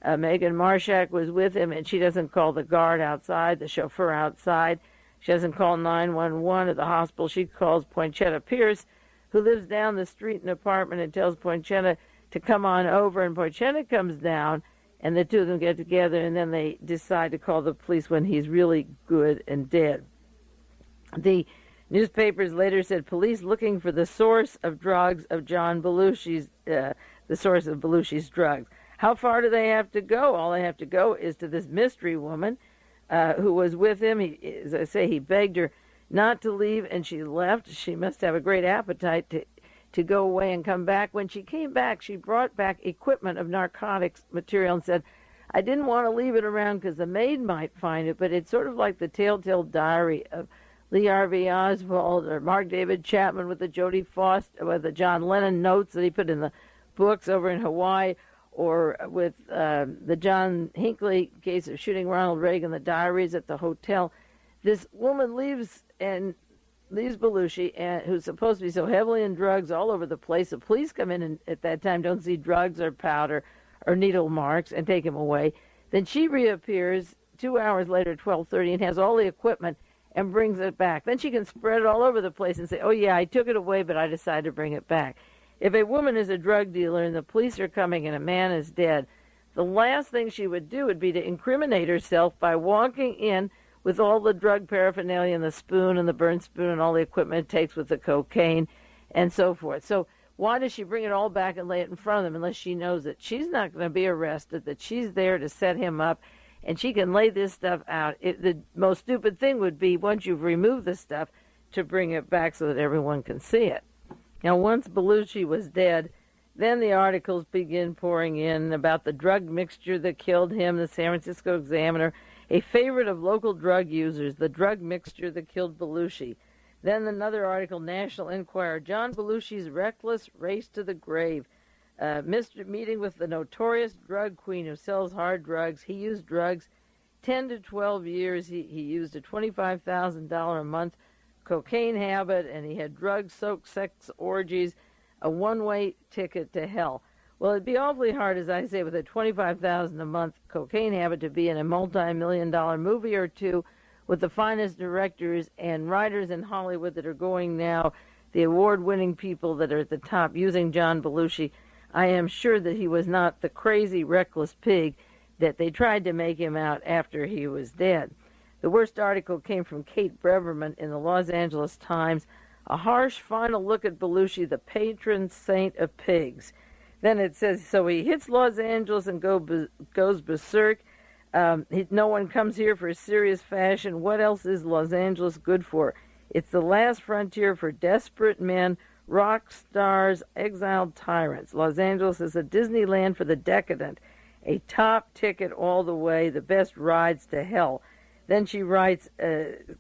Megan Marshak was with him, and she doesn't call the guard outside, the chauffeur outside. She doesn't call 911 at the hospital. She calls Poinchetta Pierce, who lives down the street in an apartment, and tells Poinchetta to come on over. And Poinchetta comes down, and the two of them get together, and then they decide to call the police when he's really good and dead. The newspapers later said police looking for the source of drugs of John Belushi's, the source of Belushi's drugs. How far do they have to go? All they have to go is to this mystery woman who was with him. As I say, he begged her not to leave, and she left. She must have a great appetite to go away and come back. When she came back, she brought back equipment of narcotics material and said, I didn't want to leave it around because the maid might find it, but it's sort of like the telltale diary of Lee Harvey Oswald or Mark David Chapman with the Jodie Foster, with the John Lennon notes that he put in the books over in Hawaii, or with the John Hinckley case of shooting Ronald Reagan, the diaries at the hotel. This woman leaves Belushi, who's supposed to be so heavily in drugs all over the place. The police come in and at that time don't see drugs or powder or needle marks and take him away. Then she reappears 2 hours later at 12:30 and has all the equipment and brings it back. Then she can spread it all over the place and say, oh yeah, I took it away, but I decided to bring it back. If a woman is a drug dealer and the police are coming and a man is dead, the last thing she would do would be to incriminate herself by walking in with all the drug paraphernalia and the spoon and the burn spoon and all the equipment it takes with the cocaine and so forth. So why does she bring it all back and lay it in front of them unless she knows that she's not going to be arrested, that she's there to set him up, and she can lay this stuff out? The most stupid thing would be, once you've removed the stuff, to bring it back so that everyone can see it. Now, once Belushi was dead, then the articles begin pouring in about the drug mixture that killed him, the San Francisco Examiner, a favorite of local drug users, the drug mixture that killed Belushi. Then another article, National Enquirer, John Belushi's reckless race to the grave. Meeting with the notorious drug queen who sells hard drugs. He used drugs 10 to 12 years. He used a $25,000 a month cocaine habit, and he had drug-soaked sex orgies, a one-way ticket to hell. Well, it'd be awfully hard, as I say, with a $25,000 a month cocaine habit to be in a multi-million-dollar movie or two with the finest directors and writers in Hollywood that are going now, the award-winning people that are at the top using John Belushi. I am sure that he was not the crazy, reckless pig that they tried to make him out after he was dead. The worst article came from Kate Breverman in the Los Angeles Times, a harsh final look at Belushi, the patron saint of pigs. Then it says, so he hits Los Angeles and goes berserk. No one comes here for serious fashion. What else is Los Angeles good for? It's the last frontier for desperate men, rock stars, exiled tyrants. Los Angeles is a Disneyland for the decadent, a top ticket all the way, the best rides to hell. Then she writes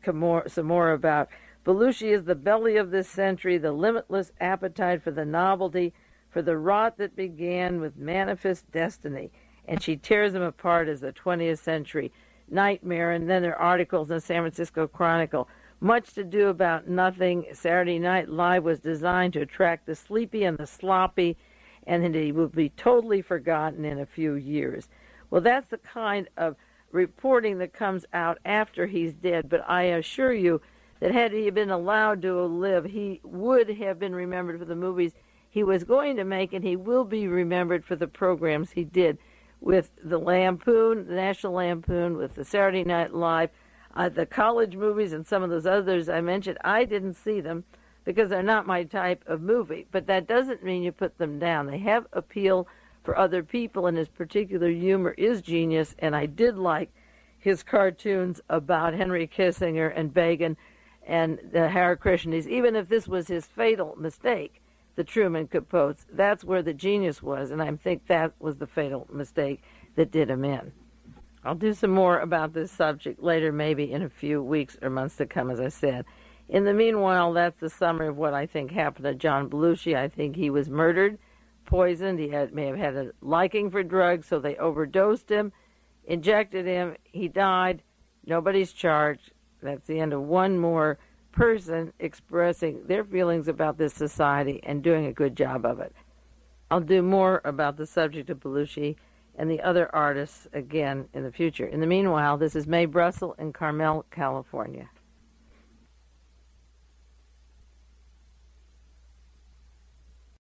some more about Belushi is the belly of this century, the limitless appetite for the novelty, for the rot that began with manifest destiny. And she tears him apart as the 20th century nightmare. And then there are articles in the San Francisco Chronicle. Much to do about nothing. Saturday Night Live was designed to attract the sleepy and the sloppy, and that he will be totally forgotten in a few years. Well, that's the kind of reporting that comes out after he's dead, but I assure you that had he been allowed to live, he would have been remembered for the movies he was going to make, and he will be remembered for the programs he did with the Lampoon, the National Lampoon, with the Saturday Night Live, the college movies, and some of those others I mentioned. I didn't see them because they're not my type of movie, but that doesn't mean you put them down. They have appeal for other people, and his particular humor is genius, and I did like his cartoons about Henry Kissinger and Begin and the Hare Krishnas. Even if this was his fatal mistake, the Truman Capotes, that's where the genius was, and I think that was the fatal mistake that did him in. I'll do some more about this subject later, maybe in a few weeks or months to come, as I said. In the meanwhile, that's the summary of what I think happened to John Belushi. I think he was murdered, poisoned. He may have had a liking for drugs, so they overdosed him, injected him. He died. Nobody's charged. That's the end of one more person expressing their feelings about this society and doing a good job of it. I'll do more about the subject of Belushi and the other artists again in the future. In the meanwhile, this is Mae Brussell in Carmel, California.